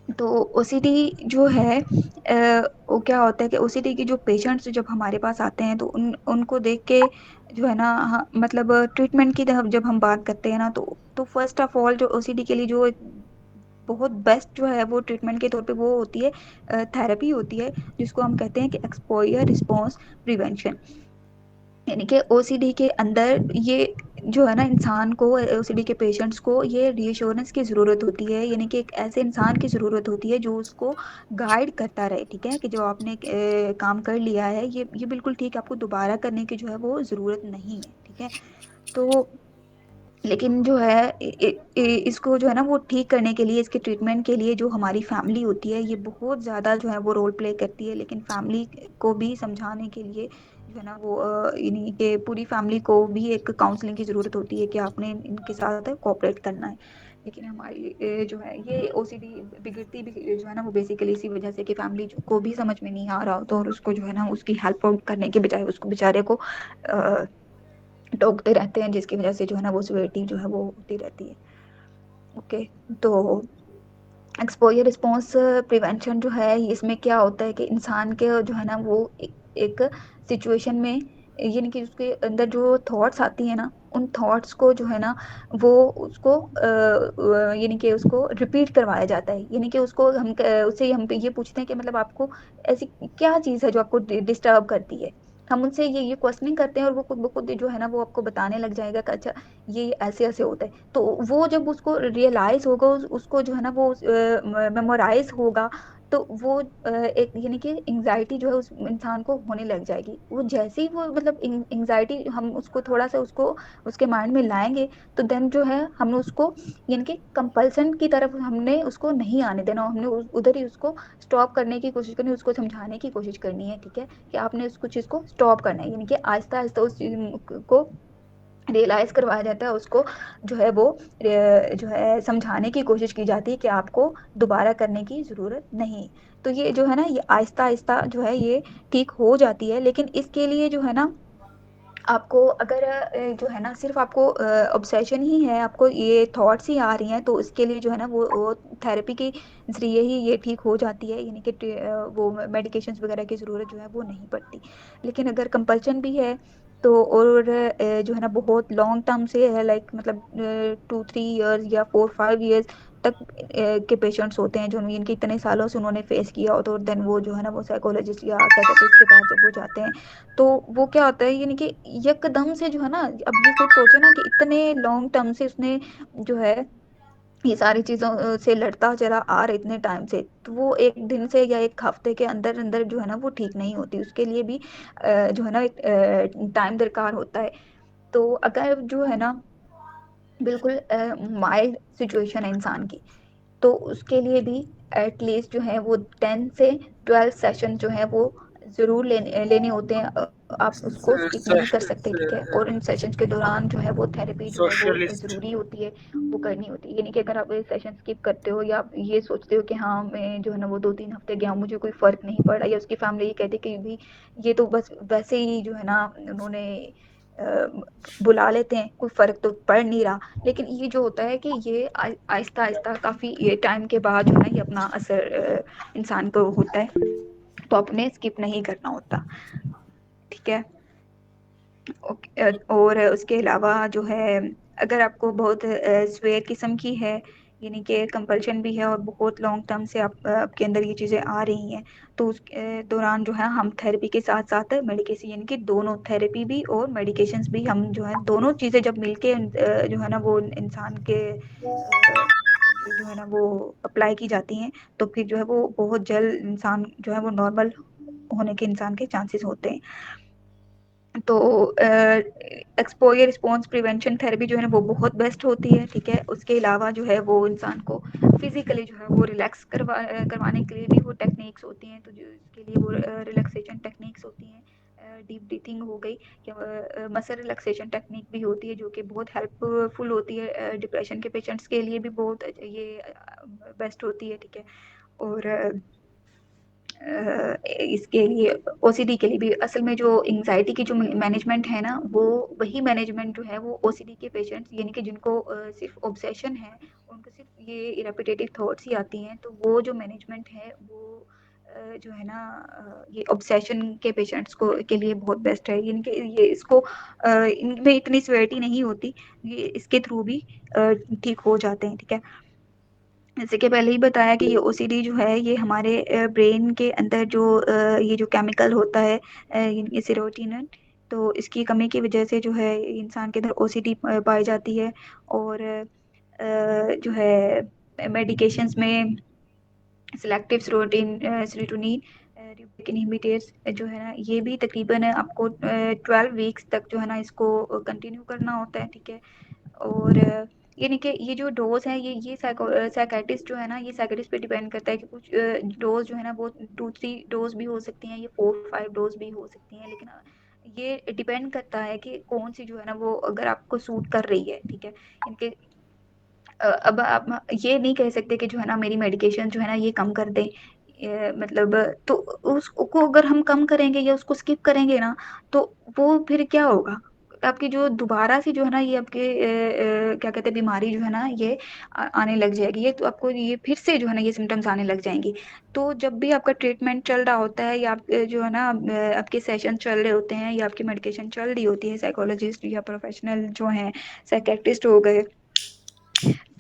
تو OCD جو ہے وہ کیا ہوتا ہے کہ OCD کی جو پیشنٹس جب ہمارے پاس آتے ہیں تو ان کو دیکھ کے جو ہے نا مطلب ٹریٹمنٹ کی جب ہم بات کرتے ہیں نا تو فرسٹ آف آل جو OCD کے لیے جو بہت بیسٹ جو ہے وہ ٹریٹمنٹ کے طور پہ وہ ہوتی ہے تھراپی ہوتی ہے، جس کو ہم کہتے ہیں کہ ایکسپوئر رسپانس پریونشن. یعنی کہ OCD کے اندر یہ جو ہے نا انسان کو OCD کے پیشنٹس کو یہ ری ایشورنس کی ضرورت ہوتی ہے، یعنی کہ ایک ایسے انسان کی ضرورت ہوتی ہے جو اس کو گائیڈ کرتا رہے. ٹھیک ہے. کہ جو آپ نے کام کر لیا ہے یہ بالکل ٹھیک ہے، آپ کو دوبارہ کرنے کی جو ہے وہ ضرورت نہیں ہے. ٹھیک ہے. تو لیکن جو ہے اس کو جو ہے نا وہ ٹھیک کرنے کے لیے، اس کے ٹریٹمنٹ کے لیے جو ہماری فیملی ہوتی ہے یہ بہت زیادہ جو ہے وہ رول پلے کرتی ہے. لیکن فیملی کو بھی سمجھانے کے لیے جو ہے نا وہ یعنی کہ پوری فیملی کو بھی ایک کاؤنسلنگ کی ضرورت ہوتی ہے کہ آپ نے ان کے ساتھ کوآپریٹ کرنا ہے. لیکن ہماری جو ہے یہ OCD بگڑتی بھی جو ہے نا وہ بیسیکلی اسی وجہ سے کہ فیملی کو بھی سمجھ میں نہیں آ رہا ہوتا، اور اس کو جو ہے نا اس کی ہیلپ کرنے کے بجائے اس کو بیچارے کو ٹوکتے رہتے ہیں، جس کی وجہ سے جو ہے نا وہ سیورٹی جو ہے وہ ہوتی رہتی ہے. اوکے. تو ایکسپوئر رسپانس پریونشن جو ہے اس میں کیا ہوتا ہے کہ انسان کے جو ہے نا وہ ایک سچویشن میں، یعنی کہ اس کے اندر جو تھاٹس آتی ہیں نا ان تھاٹس کو جو ہے نا وہ اس کو یعنی کہ اس کو ریپیٹ کروایا جاتا ہے. یعنی کہ اس کو ہم اسے ہم یہ پوچھتے ہیں کہ مطلب آپ کو ایسی کیا چیز ہے جو آپ کو ڈسٹرب کرتی ہے. ہم ان سے یہ کوسچننگ کرتے ہیں اور وہ خود بخود جو ہے نا وہ آپ کو بتانے لگ جائے گا کہ اچھا یہ ایسے ایسے ہوتا ہے. تو وہ جب اس کو ریئلائز ہوگا، اس کو جو ہے نا وہ میمورائز ہوگا، تو وہ ایک یعنی کہ انگزائٹی جو ہے اس انسان کو ہونے لگ جائے گی. وہ جیسے ہی وہ مطلب انگزائٹی ہم اس کو تھوڑا سا اس کے مائنڈ میں لائیں گے تو دین جو ہے ہم نے اس کو یعنی کہ کمپلسن کی طرف ہم نے اس کو نہیں آنے دینا، ہم نے ادھر ہی اس کو اسٹاپ کرنے کی کوشش کرنی، اس کو سمجھانے کی کوشش کرنی ہے. ٹھیک ہے. کہ آپ نے اس کچھ چیز کو اسٹاپ کرنا ہے، یعنی کہ آہستہ آہستہ اس چیز کو ریئلائز کروایا جاتا ہے، اس کو جو ہے وہ جو ہے سمجھانے کی کوشش کی جاتی ہے کہ آپ کو دوبارہ کرنے کی ضرورت نہیں. تو یہ جو ہے نا یہ آہستہ آہستہ جو ہے یہ ٹھیک ہو جاتی ہے. لیکن اس کے لیے جو ہے نا آپ کو اگر جو ہے نا صرف آپ کو obsession ہی ہے، آپ کو یہ تھاٹس ہی آ رہی ہیں، تو اس کے لیے جو ہے نا وہ تھراپی کے ذریعے ہی یہ ٹھیک ہو جاتی ہے. یعنی کہ وہ میڈیکیشنز وغیرہ کی ضرورت جو ہے وہ نہیں پڑتی. لیکن اگر کمپلشن بھی ہے تو اور جو ہے نا بہت لانگ ٹرم سے ہے، لائک مطلب 2-3 ایئرز یا 4-5 ایئرز تک کے پیشنٹس ہوتے ہیں جو ان کے اتنے سالوں سے انہوں نے فیس کیا ہوتا ہے، اور دین وہ جو ہے نا وہ سائیکولوجسٹ یا سائیکٹرسٹ کے پاس جب وہ جاتے ہیں تو وہ کیا ہوتا ہے یعنی کہ یک دم سے جو ہے نا، اب یہ خود سوچے نا کہ اتنے لانگ ٹرم سے اس نے جو ہے یہ ساری چیزوں سے لڑتا چلا آ رہا اتنے ٹائم سے، تو وہ ایک دن سے یا ایک ہفتے کے اندر اندر جو ہے نا وہ ٹھیک نہیں ہوتی. اس کے لیے بھی جو ہے نا ایک ٹائم درکار ہوتا ہے. تو اگر جو ہے نا بالکل مائلڈ سچویشن ہے انسان کی، تو اس کے لیے بھی ایٹ لیسٹ جو ہے وہ 10 سے 12 سیشن جو ہے وہ ضرور لینے ہوتے ہیں. آپ اس کو اسکپ نہیں کر سکتے. ٹھیک ہے. اور ان سیشنز کے دوران جو ہے وہ تھراپی جو ہے وہ سوشلسٹ ضروری ہوتی ہے، وہ کرنی ہوتی ہے. یعنی کہ اگر آپ سیشن اسکپ کرتے ہو یا آپ یہ سوچتے ہو کہ ہاں میں جو ہے نا وہ 2-3 ہفتے گیا ہوں مجھے کوئی فرق نہیں پڑا، یا اس کی فیملی یہ کہتے کہ بھی یہ تو بس ویسے ہی جو ہے نا انہوں نے بلا لیتے ہیں، کوئی فرق تو پڑ نہیں رہا. لیکن یہ جو ہوتا ہے کہ یہ آہستہ آہستہ کافی یہ ٹائم کے بعد جو ہے یہ اپنا اثر انسان کو ہوتا ہے، تو اپنے اسکپ نہیں کرنا ہوتا. ٹھیک ہے. اور اس کے علاوہ جو ہے اگر آپ کو بہت سویر قسم کی ہے یعنی کہ کمپلشن بھی ہے اور بہت لانگ ٹرم سے آپ کے اندر یہ چیزیں آ رہی ہیں، تو اس دوران جو ہے ہم تھراپی کے ساتھ ساتھ میڈیکیشن، یعنی کہ دونوں تھراپی بھی اور میڈیکیشنز بھی، ہم جو ہے دونوں چیزیں جب مل کے جو ہے نا وہ انسان کے جو ہے نا وہ اپلائی کی جاتی ہیں، تو پھر جو ہے وہ بہت جلد انسان جو ہے وہ نارمل ہونے کے انسان کے چانسز ہوتے ہیں۔ تو ایکسپوئر رسپانس پریونشن تھراپی جو ہے نا وہ بہت بیسٹ ہوتی ہے، ٹھیک ہے۔ اس کے علاوہ جو ہے وہ انسان کو فزیکلی جو ہے وہ ریلیکس کروانے کے لیے بھی وہ ٹیکنیکس ہوتی ہیں، تو جو اس کے لیے وہ ریلیکسیشن ٹیکنیکس ہوتی ہیں، ڈیپ بریتھنگ ہو گئی، مسل ریلیکسیشن ٹیکنیک بھی ہوتی ہے جو کہ بہت ہیلپ فل ہوتی ہے ڈپریشن کے پیشنٹس کے لیے بھی بہت یہ بیسٹ ہوتی ہے، ٹھیک ہے۔ اور اس کے لیے او سی ڈی کے لیے بھی اصل میں جو انگزائٹی کی جو مینجمنٹ ہے نا، وہ وہی مینجمنٹ جو ہے وہ او سی ڈی کے پیشنٹس، یعنی کہ جن کو صرف اوبسیشن ہے، ان کو صرف یہ ریپیٹیٹیو تھاٹس ہی آتی ہیں، تو وہ جو مینجمنٹ ہے وہ جو ہے نا یہ اوبسیشن کے پیشنٹس کو کے لیے بہت بیسٹ ہے، یعنی کہ یہ اس کو ان میں اتنی سیویرٹی نہیں ہوتی، یہ اس کے تھرو بھی ٹھیک ہو جاتے ہیں، ٹھیک ہے۔ جیسے کہ پہلے ہی بتایا کہ یہ او سی ڈی جو ہے یہ ہمارے برین کے اندر جو یہ جو کیمیکل ہوتا ہے سیروٹونن، تو اس کی کمی کی وجہ سے جو ہے انسان کے اندر او سی ڈی پائی جاتی ہے، اور جو ہے میڈیکیشنز میں سلیکٹیو سیروٹونین انہیبیٹرز جو ہے نا یہ بھی تقریباً آپ کو 12 ویکس تک جو ہے نا اس کو کنٹینیو کرنا ہوتا ہے، ٹھیک ہے۔ اور یعنی کہ یہ جو ڈوز ہے یہ سائیکیٹرسٹ جو ہے نا، یہ سائیکیٹرسٹ پہ ڈیپینڈ کرتا ہے کہ کچھ ڈوز جو ہے نا وہ 2-3 ڈوز بھی ہو سکتی ہیں، یہ 4-5 ڈوز بھی ہو سکتی ہیں، لیکن یہ ڈیپینڈ کرتا ہے کہ کون سی جو ہے نا وہ اگر آپ کو سوٹ کر رہی ہے، ٹھیک ہے۔ ان کے اب آپ یہ نہیں کہہ سکتے کہ جو ہے نا میری میڈیکیشن جو ہے نا یہ کم کر دیں، مطلب تو اس کو اگر ہم کم کریں گے یا اس کو اسکپ کریں گے نا، تو وہ پھر کیا ہوگا، آپ کی جو دوبارہ سے جو ہے نا یہ آپ کے کیا کہتے ہیں بیماری جو ہے نا یہ آنے لگ جائے گی، یہ تو آپ کو یہ پھر سے جو ہے نا یہ سمٹمس آنے لگ جائیں گی۔ تو جب بھی آپ کا ٹریٹمنٹ چل رہا ہوتا ہے یا آپ جو ہے نا آپ کے سیشن چل رہے ہوتے ہیں یا آپ کی میڈیکیشن چل رہی ہوتی ہے، سائیکولوجسٹ یا پروفیشنل جو ہیں سائیکیٹرسٹ ہو گئے،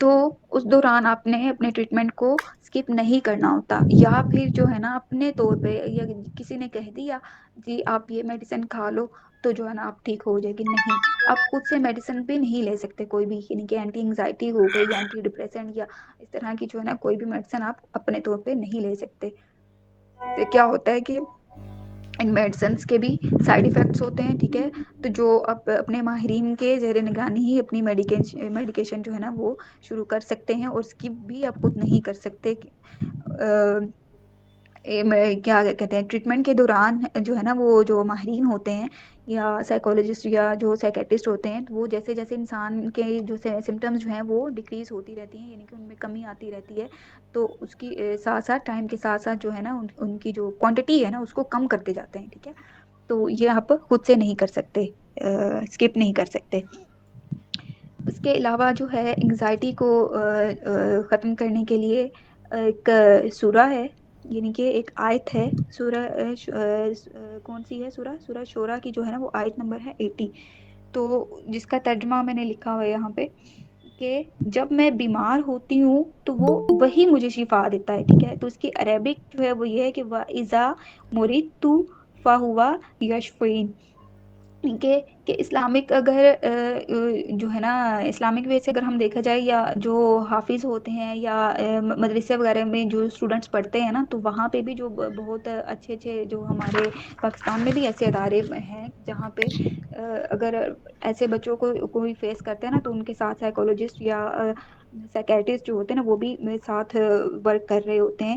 تو اس دوران آپ نے اپنے ٹریٹمنٹ کو اسکپ نہیں کرنا ہوتا، یا پھر جو ہے نا اپنے طور پہ یا کسی نے کہہ دیا جی آپ یہ میڈیسن کھا لو تو جو ہے نا آپ ٹھیک ہو جائے گی، نہیں، آپ خود سے میڈیسن بھی نہیں لے سکتے کوئی بھی، یعنی کہ اینٹی انگزائٹی ہو گئی یا اینٹی ڈپریسنٹ یا اس طرح کی جو ہے نا کوئی بھی میڈیسن آپ اپنے طور پہ نہیں لے سکتے۔ اس سے کیا ہوتا ہے کہ ان میڈیسنس کے بھی سائیڈ ایفیکٹس ہوتے ہیں، ٹھیک ہے۔ تو جو آپ اپنے ماہرین کے زیر نگرانی ہی اپنی میڈیکیشن جو ہے نا وہ شروع کر سکتے ہیں، اور اسکپ بھی آپ خود نہیں کر سکتے۔ کیا کہتے ہیں ٹریٹمنٹ کے دوران جو ہے نا وہ جو ماہرین ہوتے ہیں یا سائیکولوجسٹ یا جو سائیکیٹرسٹ ہوتے ہیں، وہ جیسے جیسے انسان کے جو سمٹمز جو ہیں وہ ڈکریز ہوتی رہتی ہیں، یعنی کہ ان میں کمی آتی رہتی ہے، تو اس کی ساتھ ساتھ ٹائم کے ساتھ ساتھ جو ہے نا ان کی جو کوانٹٹی ہے نا اس کو کم کرتے جاتے ہیں، ٹھیک ہے۔ تو یہ آپ خود سے نہیں کر سکتے، اسکپ نہیں کر سکتے۔ اس کے علاوہ جو ہے انگزائٹی کو ختم کرنے کے لیے ایک سورہ ہے، یعنی کہ ایک آیت ہے، سورہ کون سی ہے، سورہ شورا کی جو ہے نا وہ آیت نمبر ہے 80، تو جس کا ترجمہ میں نے لکھا ہوا ہے یہاں پہ کہ جب میں بیمار ہوتی ہوں تو وہ وہی مجھے شفا دیتا ہے، ٹھیک ہے۔ تو اس کی عربک جو ہے وہ یہ ہے کہ وَإِذَا مُرِضْتُ فَهُوَ يَشْفِينِ، کہ اسلامک اگر جو ہے نا اسلامک وے سے اگر ہم دیکھا جائے، یا جو حافظ ہوتے ہیں یا مدرسے وغیرہ میں جو اسٹوڈنٹس پڑھتے ہیں نا، تو وہاں پہ بھی جو بہت اچھے اچھے جو ہمارے پاکستان میں بھی ایسے ادارے ہیں جہاں پہ اگر ایسے بچوں کو کوئی فیس کرتے ہیں نا، تو ان کے ساتھ سائیکولوجسٹ یا سائیکیٹرسٹ جو ہوتے ہیں نا وہ بھی ساتھ ورک کر رہے ہوتے ہیں،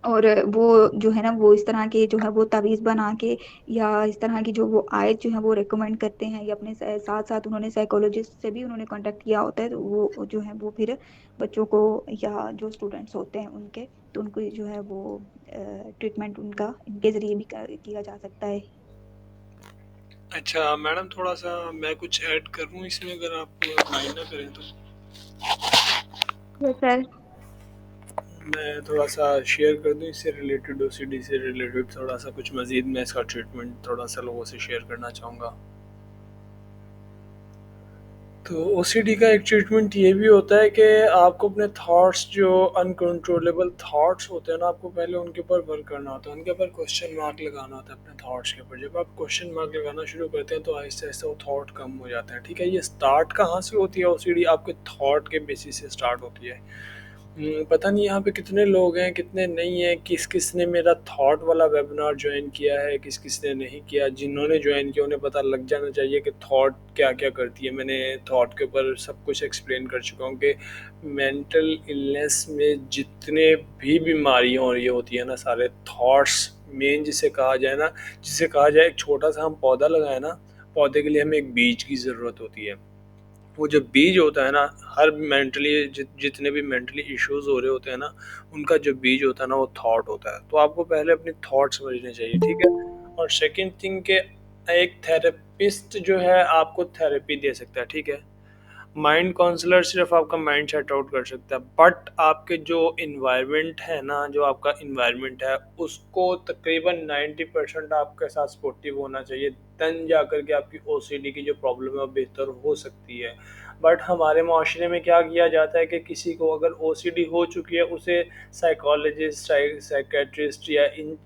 اور وہ جو ہے نا وہ اس طرح کے جو ہے وہ تعویذ بنا کے یا اس طرح کی جو وہ آیت جو ہے وہ ریکمینڈ کرتے ہیں، یا اپنے ساتھ ساتھ انہوں نے سائیکولوجسٹ سے بھی انہوں نے کانٹیکٹ کیا ہوتا ہے، تو وہ جو ہے وہ پھر بچوں کو یا جو اسٹوڈنٹس ہوتے ہیں ان کے، تو ان کو جو ہے وہ ٹریٹمنٹ ان کا ان کے ذریعے بھی کیا جا سکتا ہے۔ اچھا میڈم، تھوڑا سا میں کچھ ایڈ کروں اس میں، اگر آپ مائنڈ نہ کریں تو؟ یس سر۔ میں تھوڑا سا شیئر کر دوں اس سے ریلیٹڈ، او سی ڈی سے ریلیٹڈ تھوڑا سا کچھ مزید میں اس کا ٹریٹمنٹ تھوڑا سا لوگوں سے شیئر کرنا چاہوں گا۔ تو او سی ڈی کا ایک ٹریٹمنٹ یہ بھی ہوتا ہے کہ آپ کو اپنے تھاٹس جو انکنٹرولیبل تھاٹس ہوتے ہیں نا، آپ کو پہلے ان کے اوپر ورک کرنا ہوتا ہے، ان کے اوپر کوشچن مارک لگانا ہوتا ہے اپنے تھاٹس کے اوپر. جب آپ کوشچن مارک لگانا شروع کرتے ہیں تو آہستہ آہستہ وہ تھاٹ کم ہو جاتا ہے. ٹھیک ہے، یہ اسٹارٹ کہاں سے ہوتی ہے او سی ڈی؟ آپ کے تھاٹ کے بیسس سے اسٹارٹ ہوتی ہے. پتہ نہیں یہاں پہ کتنے لوگ ہیں کتنے نہیں ہیں، کس کس نے میرا تھاٹ والا ویبنار جوائن کیا ہے، کس کس نے نہیں کیا. جنہوں نے جوائن کیا انہیں پتہ لگ جانا چاہیے کہ تھاٹ کیا کیا کرتی ہے. میں نے تھاٹ کے اوپر سب کچھ ایکسپلین کر چکا ہوں کہ مینٹل النیس میں جتنے بھی بیماریاں ہو رہی ہوتی ہیں نا، سارے تھاٹس مین جسے کہا جائے نا، جسے کہا جائے ایک چھوٹا سا ہم پودا لگائیں نا، پودے کے لیے ہمیں ایک بیج کی ضرورت ہوتی ہے. وہ جو بیج ہوتا ہے نا، ہر مینٹلی جتنے بھی مینٹلی ایشوز ہو رہے ہوتے ہیں نا، ان کا جو بیج ہوتا ہے نا وہ تھاٹ ہوتا ہے. تو آپ کو پہلے اپنی تھاٹ سمجھنے چاہیے. ٹھیک ہے. اور سیکنڈ تھنگ کہ ایک تھراپسٹ جو ہے آپ کو تھراپی دے سکتا ہے. ٹھیک ہے. مائنڈ کاؤنسلر صرف آپ کا مائنڈ سیٹ آؤٹ کر سکتا ہے، بٹ آپ کے جو انوائرمنٹ ہے نا، جو آپ کا انوائرمنٹ ہے اس کو تقریباً 90% آپ کے ساتھ سپورٹیو ہونا چاہیے، دن جا کر کے آپ کی او سی ڈی کی جو پرابلم ہے وہ بہتر ہو سکتی ہے. بٹ ہمارے معاشرے میں کیا کیا جاتا ہے کہ کسی کو اگر او سی ڈی ہو چکی ہے اسے سائیکالوجسٹ سائیکیٹرسٹ یا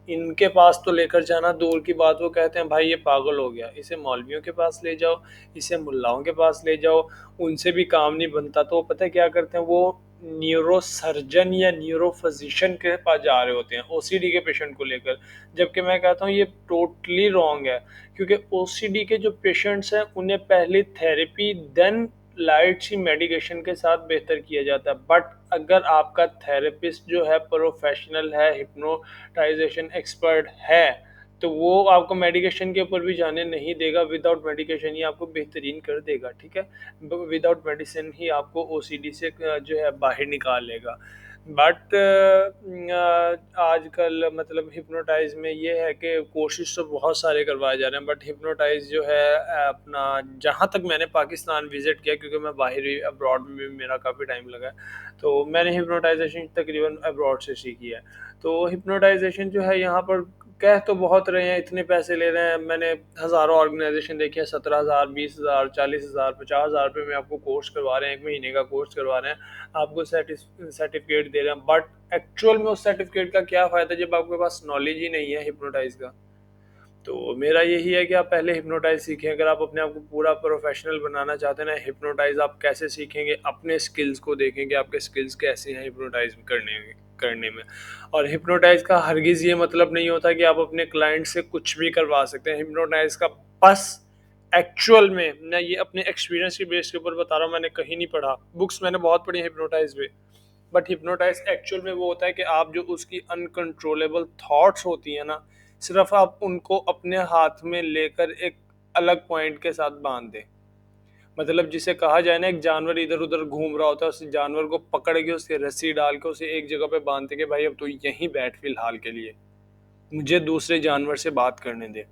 ان کے پاس تو لے کر جانا دور کی بات، وہ کہتے ہیں بھائی یہ پاگل ہو گیا، اسے مولویوں کے پاس لے جاؤ، اسے ملاؤں کے پاس لے جاؤ. ان سے بھی کام نہیں بنتا تو پتہ کیا کرتے ہیں، وہ نیورو سرجن یا نیورو فزیشین کے پاس جا رہے ہوتے ہیں او سی ڈی کے پیشنٹ کو لے کر. جبکہ میں کہتا ہوں یہ ٹوٹلی رانگ ہے، کیونکہ او سی ڈی کے جو پیشنٹس ہیں انہیں پہلے تھیراپی دین لائٹ سی میڈیکیشن کے ساتھ بہتر کیا جاتا ہے. بٹ اگر آپ کا تھراپسٹ جو ہے پروفیشنل ہے، ہپنوٹائزیشن ایکسپرٹ ہے، تو وہ آپ کو میڈیکیشن کے اوپر بھی جانے نہیں دے گا. وداؤٹ میڈیکیشن ہی آپ کو بہترین کر دے گا. ٹھیک ہے. وداؤٹ میڈیسن ہی آپ کو او سی ڈی سے جو ہے باہر نکال لے گا. بٹ آج کل مطلب ہپنوٹائز میں یہ ہے کہ کوشش تو بہت سارے کروائے جا رہے ہیں، بٹ ہپنوٹائز جو ہے اپنا، جہاں تک میں نے پاکستان وزٹ کیا، کیونکہ میں باہر ابراڈ میں میرا کافی ٹائم لگا ہے، تو میں نے ہپنوٹائزیشن تقریباً ابراڈ سے سیکھی ہے. تو ہپنوٹائزیشن جو ہے یہاں پر کہہ تو بہت رہے ہیں اتنے پیسے لے رہے ہیں. میں نے ہزاروں آرگنائزیشن دیکھی ہیں، 17,000 20,000 40,000 50,000 روپے میں آپ کو کورس کروا رہے ہیں، ایک مہینے کا کورس کروا رہے ہیں، آپ کو سرٹیفکیٹ دے رہے ہیں. بٹ ایکچوئل میں اس سرٹیفکیٹ کا کیا فائدہ جب آپ کے پاس نالج ہی نہیں ہے ہپنوٹائز کا؟ تو میرا یہی ہے کہ آپ پہلے ہپنوٹائز سیکھیں. اگر آپ اپنے آپ کو پورا پروفیشنل بنانا چاہتے ہیں نا، ہپنوٹائز آپ کیسے سیکھیں گے؟ اپنے سکلز کو دیکھیں گے آپ کے سکلز کیسے ہیں ہپنوٹائز کرنے میں. اور ہپنوٹائز کا ہرگز یہ مطلب نہیں ہوتا کہ آپ اپنے کلائنٹ سے کچھ بھی کروا سکتے ہیں. ہپنوٹائز کا بس ایکچوئل میں یہ اپنے ایکسپیرینس کے بیس کے اوپر بتا رہا ہوں، میں نے کہیں نہیں پڑھا، بکس میں نے بہت پڑھی ہیں ہپنوٹائز پہ، بٹ ہپنوٹائز ایکچوئل میں وہ ہوتا ہے کہ آپ جو اس کی انکنٹرولیبل تھاٹس ہوتی ہیں نا، صرف آپ ان کو اپنے ہاتھ میں لے کر ایک الگ پوائنٹ کے ساتھ باندھ دیں. مطلب جسے کہا جائے نا، ایک جانور ادھر ادھر گھوم رہا ہوتا ہے، اس جانور کو پکڑ کے اس کی رسی ڈال کے اسے ایک جگہ پہ باندھتے کہ بھائی اب تو یہیں بیٹھ فی الحال کے لیے، مجھے دوسرے جانور سے بات کرنے دے.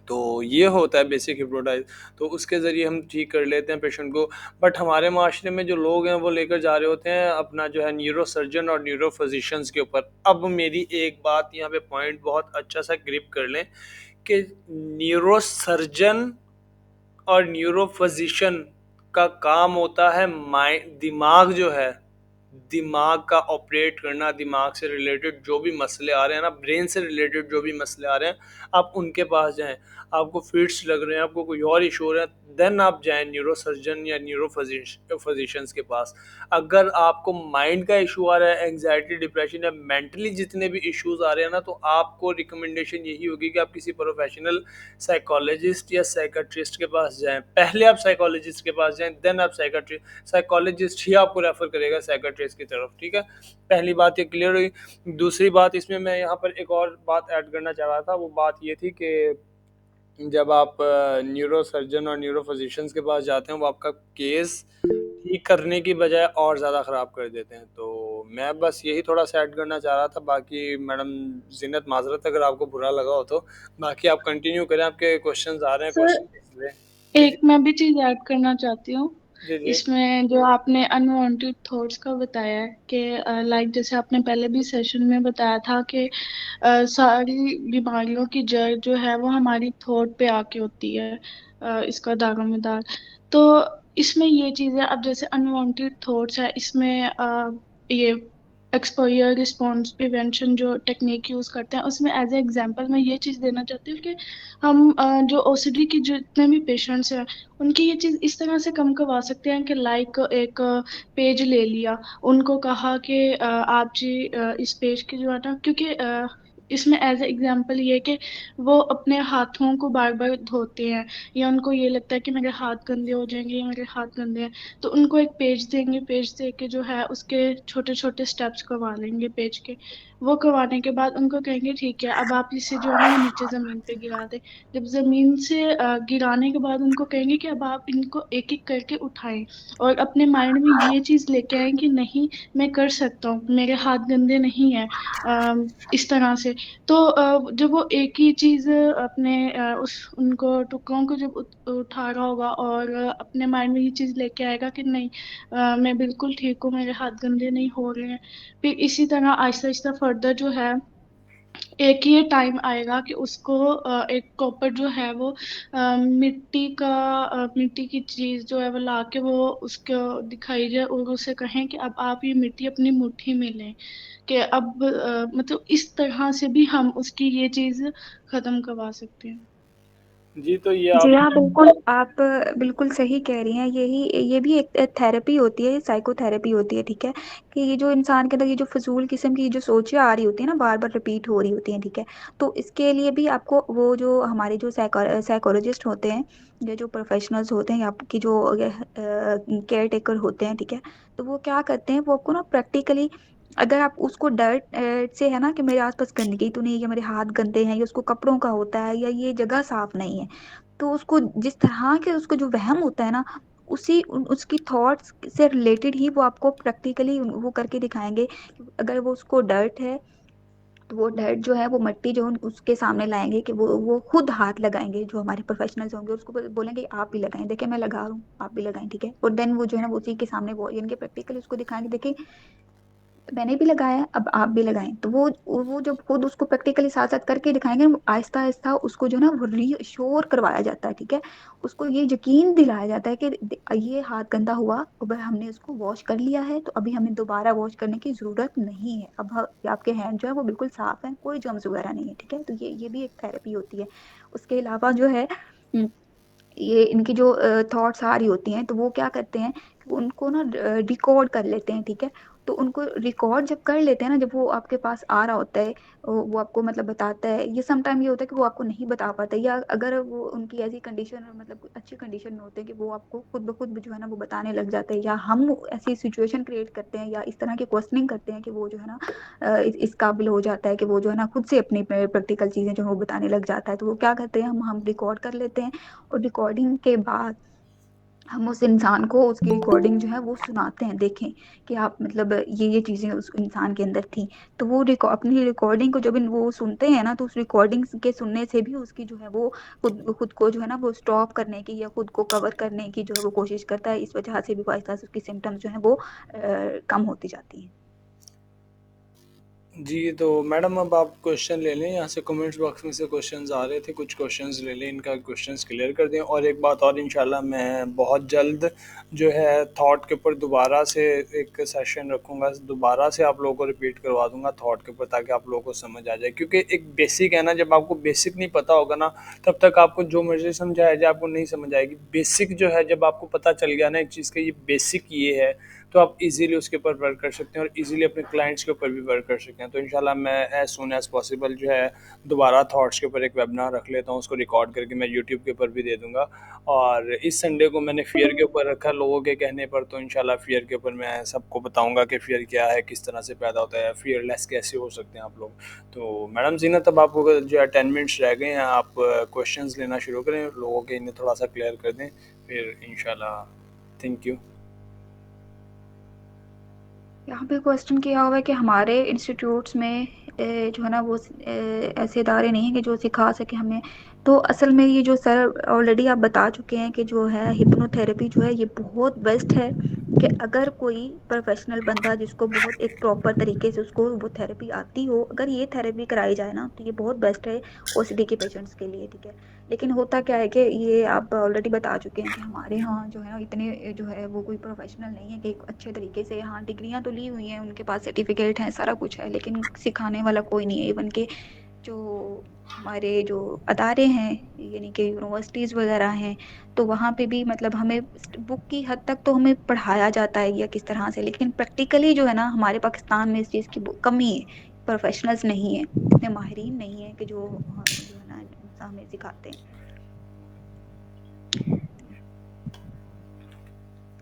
تو یہ ہوتا ہے بیسک ہپنوٹائز. تو اس کے ذریعے ہم ٹھیک کر لیتے ہیں پیشنٹ کو. بٹ ہمارے معاشرے میں جو لوگ ہیں وہ لے کر جا رہے ہوتے ہیں اپنا جو ہے نیورو سرجن اور نیورو فزیشنز کے اوپر. اب میری ایک بات یہاں پہ پوائنٹ بہت اچھا سا گرپ کر لیں کہ نیورو سرجن اور نیورو فزیشن کا کام ہوتا ہے دماغ جو ہے، دماغ کا آپریٹ کرنا. دماغ سے ریلیٹڈ جو بھی مسئلے آ رہے ہیں نا، برین سے ریلیٹڈ جو بھی مسئلے آ رہے ہیں، آپ ان کے پاس جائیں. آپ کو فٹس لگ رہے ہیں، آپ کو کوئی اور ایشو ہو رہا ہے، دین آپ جائیں نیورو سرجن یا نیورو فزیشنس کے پاس. اگر آپ کو مائنڈ کا ایشو آ رہا ہے، انگزائٹی، ڈپریشن یا مینٹلی جتنے بھی ایشوز آ رہے ہیں نا، تو آپ کو ریکمنڈیشن یہی ہوگی کہ آپ کسی پروفیشنل سائیکالوجسٹ یا سائیکٹرسٹ کے پاس جائیں. پہلے آپ سائیکالوجسٹ کے پاس جائیں، دین آپ سائیکالوجسٹ ہی آپ کو ریفر کرے گا سائیکٹرسٹ کی طرف. ٹھیک ہے. پہلی بات یہ کلیئر ہوئی. دوسری بات اس میں یہاں پر ایک اور بات ایڈ کرنا چاہ رہا تھا. وہ بات یہ تھی کہ جب آپ نیورو سرجن اور نیورو فزیشنز کے پاس جاتے ہیں، وہ آپ کا کیس ٹھیک کرنے کی بجائے اور زیادہ خراب کر دیتے ہیں. تو میں بس یہی تھوڑا سا ایڈ کرنا چاہ رہا تھا. باقی میڈم زینت معذرت اگر آپ کو برا لگا ہو تو، باقی آپ کنٹینیو کریں، آپ کے کوشچنز آ رہے ہیں. سر کوشچن جی ایک میں بھی چیز ایڈ کرنا چاہتی ہوں جی جی اس میں، جو آپ نے انوانٹیڈ تھاٹس کا بتایا ہے کہ لائک جیسے آپ نے پہلے بھی سیشن میں بتایا تھا کہ ساری بیماریوں کی جڑ جو ہے وہ ہماری تھاٹ پہ آ کے ہوتی ہے، اس کا دار و مدار. تو اس میں یہ چیزیں اب جیسے انوانٹیڈ تھاٹس ہے، اس میں یہ ایکسپوئر رسپانس پریونشن جو ٹیکنیک یوز کرتے ہیں، اس میں ایز اے ایگزامپل میں یہ چیز دینا چاہتی ہوں کہ ہم جو او سی ڈی کی جتنے بھی پیشنٹس ہیں ان کی یہ چیز اس طرح سے کم کروا سکتے ہیں کہ لائک ایک پیج لے لیا، ان کو کہا کہ آپ جی اس پیج کی جو ہے نا، کیونکہ اس میں ایز اے ایگزامپل یہ کہ وہ اپنے ہاتھوں کو بار بار دھوتے ہیں، یا ان کو یہ لگتا ہے کہ میرے ہاتھ گندے ہو جائیں گے یا میرے ہاتھ گندے ہیں، تو ان کو ایک پیج دیں گے، پیج دے کے جو ہے اس کے چھوٹے چھوٹے سٹیپس کروا لیں گے پیج کے، وہ کروانے کے بعد ان کو کہیں گے ٹھیک ہے اب آپ اسے جو ہے نا وہ نیچے زمین پہ گرا دیں۔ جب زمین سے گرانے کے بعد ان کو کہیں گے کہ اب آپ ان کو ایک ایک کر کے اٹھائیں، اور اپنے مائنڈ میں یہ چیز لے کے آئیں کہ نہیں میں کر سکتا ہوں، میرے ہاتھ گندے نہیں ہیں، اس طرح سے۔ تو جب وہ ایک ہی چیز اپنے ان کو ٹکڑوں کو جب اٹھا رہا ہوگا اور اپنے مائنڈ میں یہ چیز لے کے آئے گا کہ نہیں میں بالکل ٹھیک ہوں، میرے ہاتھ گندے نہیں ہو رہے ہیں، پھر اسی طرح آہستہ آہستہ فردر جو ہے ایک یہ ٹائم آئے گا کہ اس کو ایک کوپر جو ہے وہ مٹی کی چیز جو ہے وہ لا کے وہ اس کو دکھائی جائے اور اسے کہیں کہ اب آپ یہ مٹی اپنی مٹھی میں لیں، کہ اب مطلب اس طرح سے بھی ہم اس کی یہ چیز ختم کروا سکتے ہیں۔ جی تو یہ جی آپ ہاں بالکل، آپ بالکل صحیح کہہ رہی ہیں، یہ بھی ایک تھراپی ہوتی ہے، سائیکو تھراپی ہوتی ہے، ٹھیک ہے، کہ یہ جو انسان کے اندر یہ جو فضول قسم کی جو سوچیں آ رہی ہوتی ہیں نا، بار بار ریپیٹ ہو رہی ہوتی ہیں، ٹھیک ہے، تو اس کے لیے بھی آپ کو وہ جو ہمارے جو سائیکولوجسٹ ہوتے ہیں یا جو پروفیشنلز ہوتے ہیں یا آپ کی جو کیئر ٹیکر ہوتے ہیں، ٹھیک ہے، تو وہ کیا کرتے ہیں، وہ آپ کو نا پریکٹیکلی اگر آپ اس کو ڈرٹ سے ہے نا کہ میرے آس پاس گندگی تو نہیں، یا میرے ہاتھ گندے ہیں، یا اس کو کپڑوں کا ہوتا ہے، یا یہ جگہ صاف نہیں ہے، تو اس کو جس طرح کے اس کو جو وہم ہوتا ہے نا، اس کی تھاٹس سے ریلیٹڈ ہی وہ آپ کو پریکٹیکلی وہ کر کے دکھائیں گے۔ اگر وہ اس کو ڈرٹ ہے تو وہ ڈرٹ جو ہے وہ مٹی جو اس کے سامنے لائیں گے کہ وہ خود ہاتھ لگائیں گے، جو ہمارے پروفیشنلز ہوں گے اس کو بولیں گے آپ بھی لگائیں، دیکھیں میں لگا رہا ہوں آپ بھی لگائیں، ٹھیک ہے، اور دین وہ جو ہے نا اسی کے سامنے وہ یعنی کہ پریکٹیکلی اس کو دکھائیں گے، دیکھیں میں نے بھی لگایا اب آپ بھی لگائیں، تو وہ جب خود اس کو پریکٹیکلی ساتھ ساتھ کر کے دکھائیں گے، آہستہ آہستہ اس کو جو نا وہ ری شور کروایا جاتا ہے، ٹھیک ہے، اس کو یہ یقین دلایا جاتا ہے کہ یہ ہاتھ گندا ہوا، اب ہم نے اس کو واش کر لیا ہے تو ابھی ہمیں دوبارہ واش کرنے کی ضرورت نہیں ہے، اب آپ کے ہینڈ جو ہے وہ بالکل صاف ہیں، کوئی جرمز وغیرہ نہیں ہے، ٹھیک ہے، تو یہ بھی ایک تھراپی ہوتی ہے۔ اس کے علاوہ جو ہے یہ ان کی جو تھاٹس آ رہی ہوتی ہیں تو وہ کیا کرتے ہیں کہ ان کو نا ریکارڈ کر لیتے ہیں، ٹھیک ہے، تو ان کو ریکارڈ جب کر لیتے ہیں نا، جب وہ آپ کے پاس آ رہا ہوتا ہے، وہ آپ کو مطلب بتاتا ہے، یہ سم ٹائم یہ ہوتا ہے کہ وہ آپ کو نہیں بتا پاتا، یا اگر وہ ان کی ایسی کنڈیشن مطلب اچھی کنڈیشن میں ہوتے ہیں کہ وہ آپ کو خود بخود جو ہے نا وہ بتانے لگ جاتے ہیں، یا ہم ایسی سچویشن کریٹ کرتے ہیں یا اس طرح کی کوسچننگ کرتے ہیں کہ وہ جو ہے نا اس قابل ہو جاتا ہے کہ وہ جو ہے نا خود سے اپنی پریکٹیکل چیزیں جو ہے وہ بتانے لگ جاتا ہے، تو وہ کیا کرتے ہیں ہم ریکارڈ کر لیتے ہیں، اور ریکارڈنگ کے بعد ہم اس انسان کو اس کی ریکارڈنگ جو ہے وہ سناتے ہیں، دیکھیں کہ آپ مطلب یہ چیزیں اس انسان کے اندر تھیں، تو وہ اپنی ریکارڈنگ کو جب وہ سنتے ہیں نا، تو اس ریکارڈنگ کے سننے سے بھی اس کی جو ہے وہ خود کو جو ہے نا وہ اسٹاپ کرنے کی یا خود کو کور کرنے کی جو ہے وہ کوشش کرتا ہے، اس وجہ سے بھی آہستہ آہستہ اس کی سمٹمز جو ہیں وہ کم ہوتی جاتی ہیں۔ جی تو میڈم اب آپ کوشچن لے لیں، یہاں سے کمنٹس باکس میں سے کوشچنز آ رہے تھے، کچھ کوشچنز لے لیں، ان کا کوشچنز کلیئر کر دیں، اور ایک بات اور انشاءاللہ میں بہت جلد جو ہے تھاٹ کے اوپر دوبارہ سے ایک سیشن رکھوں گا، دوبارہ سے آپ لوگوں کو ریپیٹ کروا دوں گا تھاٹ کے اوپر، تاکہ آپ لوگوں کو سمجھ آ جائے، کیونکہ ایک بیسک ہے نا، جب آپ کو بیسک نہیں پتہ ہوگا نا تب تک آپ کو جو مرضی سمجھایا جائے آپ کو نہیں سمجھ آئے گی۔ بیسک جو ہے جب آپ کو پتہ چل گیا نا ایک چیز کا یہ بیسک یہ ہے، تو آپ ایزیلی اس کے اوپر ورک کر سکتے ہیں اور ایزیلی اپنے کلائنٹس کے اوپر بھی ورک کر سکتے ہیں۔ تو انشاءاللہ میں ایز سون ایز پاسبل جو ہے دوبارہ تھاٹس کے اوپر ایک ویبنار رکھ لیتا ہوں، اس کو ریکارڈ کر کے میں یوٹیوب کے اوپر بھی دے دوں گا، اور اس سنڈے کو میں نے فیئر کے اوپر رکھا لوگوں کے کہنے پر، تو انشاءاللہ فیئر کے اوپر میں سب کو بتاؤں گا کہ فیئر کیا ہے، کس طرح سے پیدا ہوتا ہے، فیئر لیس کیسے ہو سکتے ہیں آپ لوگ۔ تو میڈم زینت اب آپ کو جو ہے 10 منٹس رہ گئے ہیں، آپ کویشچنز لینا شروع کریں، لوگوں کے انہیں تھوڑا سا کلیئر کر دیں، پھر انشاءاللہ تھینک یو۔ یہاں پہ کوشچن کیا ہوا ہے کہ ہمارے انسٹیٹیوٹس میں جو ہے نا وہ ایسے ادارے نہیں ہیں کہ جو سکھا سکے ہمیں، تو اصل میں یہ جو سر آلریڈی آپ بتا چکے ہیں کہ جو ہے ہپنو تھراپی جو ہے یہ بہت بیسٹ ہے، کہ اگر کوئی پروفیشنل بندہ جس کو بہت ایک پراپر طریقے سے اس کو وہ تھیراپی آتی ہو، اگر یہ تھیراپی کرائی جائے نا تو یہ بہت بیسٹ ہے او سی ڈی کے پیشنٹس کے لیے، ٹھیک ہے. لیکن ہوتا کیا ہے کہ یہ آپ آلریڈی بتا چکے ہیں کہ ہمارے ہاں جو ہے نا اتنے جو ہے وہ کوئی پروفیشنل نہیں ہے کہ ایک اچھے طریقے سے، ہاں ڈگریاں تو لی ہوئی ہیں، ان کے پاس سرٹیفکیٹ ہیں، سارا کچھ ہے، لیکن سکھانے والا کوئی نہیں ہے. ایون کہ جو ہمارے جو ادارے ہیں یعنی کہ یونیورسٹیز وغیرہ ہیں تو وہاں پہ بھی مطلب ہمیں بک کی حد تک تو ہمیں پڑھایا جاتا ہے یا کس طرح سے، لیکن پریکٹیکلی جو ہے نا ہمارے پاکستان میں اس چیز کی کمی ہے. پروفیشنلز نہیں ہیں، اتنے ماہرین نہیں ہیں کہ جو ہے نا ہمیں سکھاتے ہیں.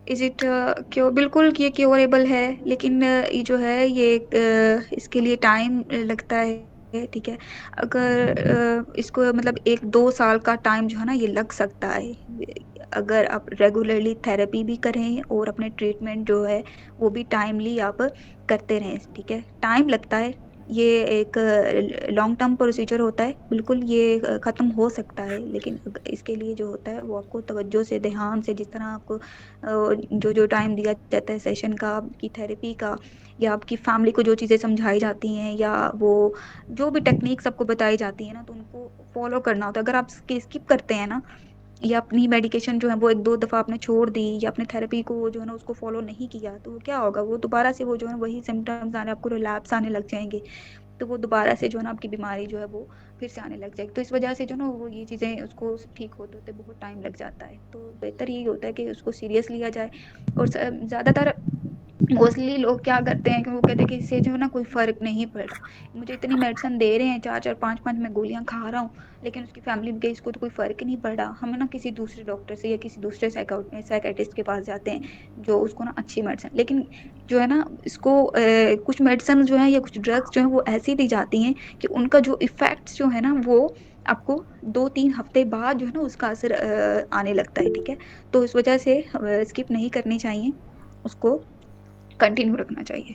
از اٹ بالکل یہ کیوریبل ہے، لیکن یہ جو ہے یہ اس کے لیے ٹائم لگتا ہے، ٹھیک ہے. اگر اس کو مطلب 1-2 سال کا ٹائم جو ہے نا یہ لگ سکتا ہے اگر آپ ریگولرلی تھراپی بھی کریں اور اپنے ٹریٹمنٹ جو ہے وہ بھی ٹائملی آپ کرتے رہیں، ٹھیک ہے. ٹائم لگتا ہے، یہ ایک لانگ ٹرم پروسیجر ہوتا ہے، بالکل یہ ختم ہو سکتا ہے، لیکن اس کے لیے جو ہوتا ہے وہ آپ کو توجہ سے، دھیان سے، جس طرح آپ کو جو ٹائم دیا جاتا ہے سیشن کا، آپ کی تھیراپی کا، یا آپ کی فیملی کو جو چیزیں سمجھائی جاتی ہیں، یا وہ جو بھی ٹیکنیکس آپ کو بتائی جاتی ہیں نا تو ان کو فالو کرنا ہوتا ہے. اگر آپ اسکپ کرتے ہیں نا یا اپنی میڈیکیشن جو ہے وہ 1-2 دفعہ آپ نے چھوڑ دی یا اپنے تھراپی کو جو ہے نا اس کو فالو نہیں کیا تو کیا ہوگا، وہ دوبارہ سے وہ جو ہے وہی سمٹمز آنے، آپ کو ریلیپس آنے لگ جائیں گے، تو وہ دوبارہ سے جو ہے نا آپ کی بیماری جو ہے وہ پھر سے آنے لگ جائے گی. تو اس وجہ سے جو نا وہ یہ چیزیں اس کو ٹھیک ہوتے ہوتے بہت ٹائم لگ جاتا ہے. تو بہتر یہی ہوتا ہے کہ اس کو سیریس لیا جائے. اور زیادہ تر موسٹلی لوگ کیا کرتے ہیں کہ وہ کہتے ہیں کہ اس سے جو ہے نا کوئی فرق نہیں پڑ رہا، مجھے اتنی میڈیسن دے رہے ہیں 4-4 5-5 میں گولیاں کھا رہا ہوں لیکن اس کی فیملی میں اس کو تو کوئی فرق ہی نہیں پڑ رہا. ہم نا کسی دوسرے ڈاکٹر سے یا کسی دوسرے سائیکٹرسٹ کے پاس جاتے ہیں جو اس کو نا اچھی میڈیسن، لیکن جو ہے نا اس کو کچھ میڈیسن جو ہے یا کچھ ڈرگس جو ہیں وہ ایسی دی جاتی ہیں کہ ان کا جو ایفیکٹس جو ہے نا وہ آپ کو 2-3 ہفتے بعد جو ہے نا اس کا اثر آنے لگتا ہے، ٹھیک ہے. تو اس وجہ سے اسکپ نہیں کرنی چاہیے، اس کو کنٹینیو رکھنا چاہیے.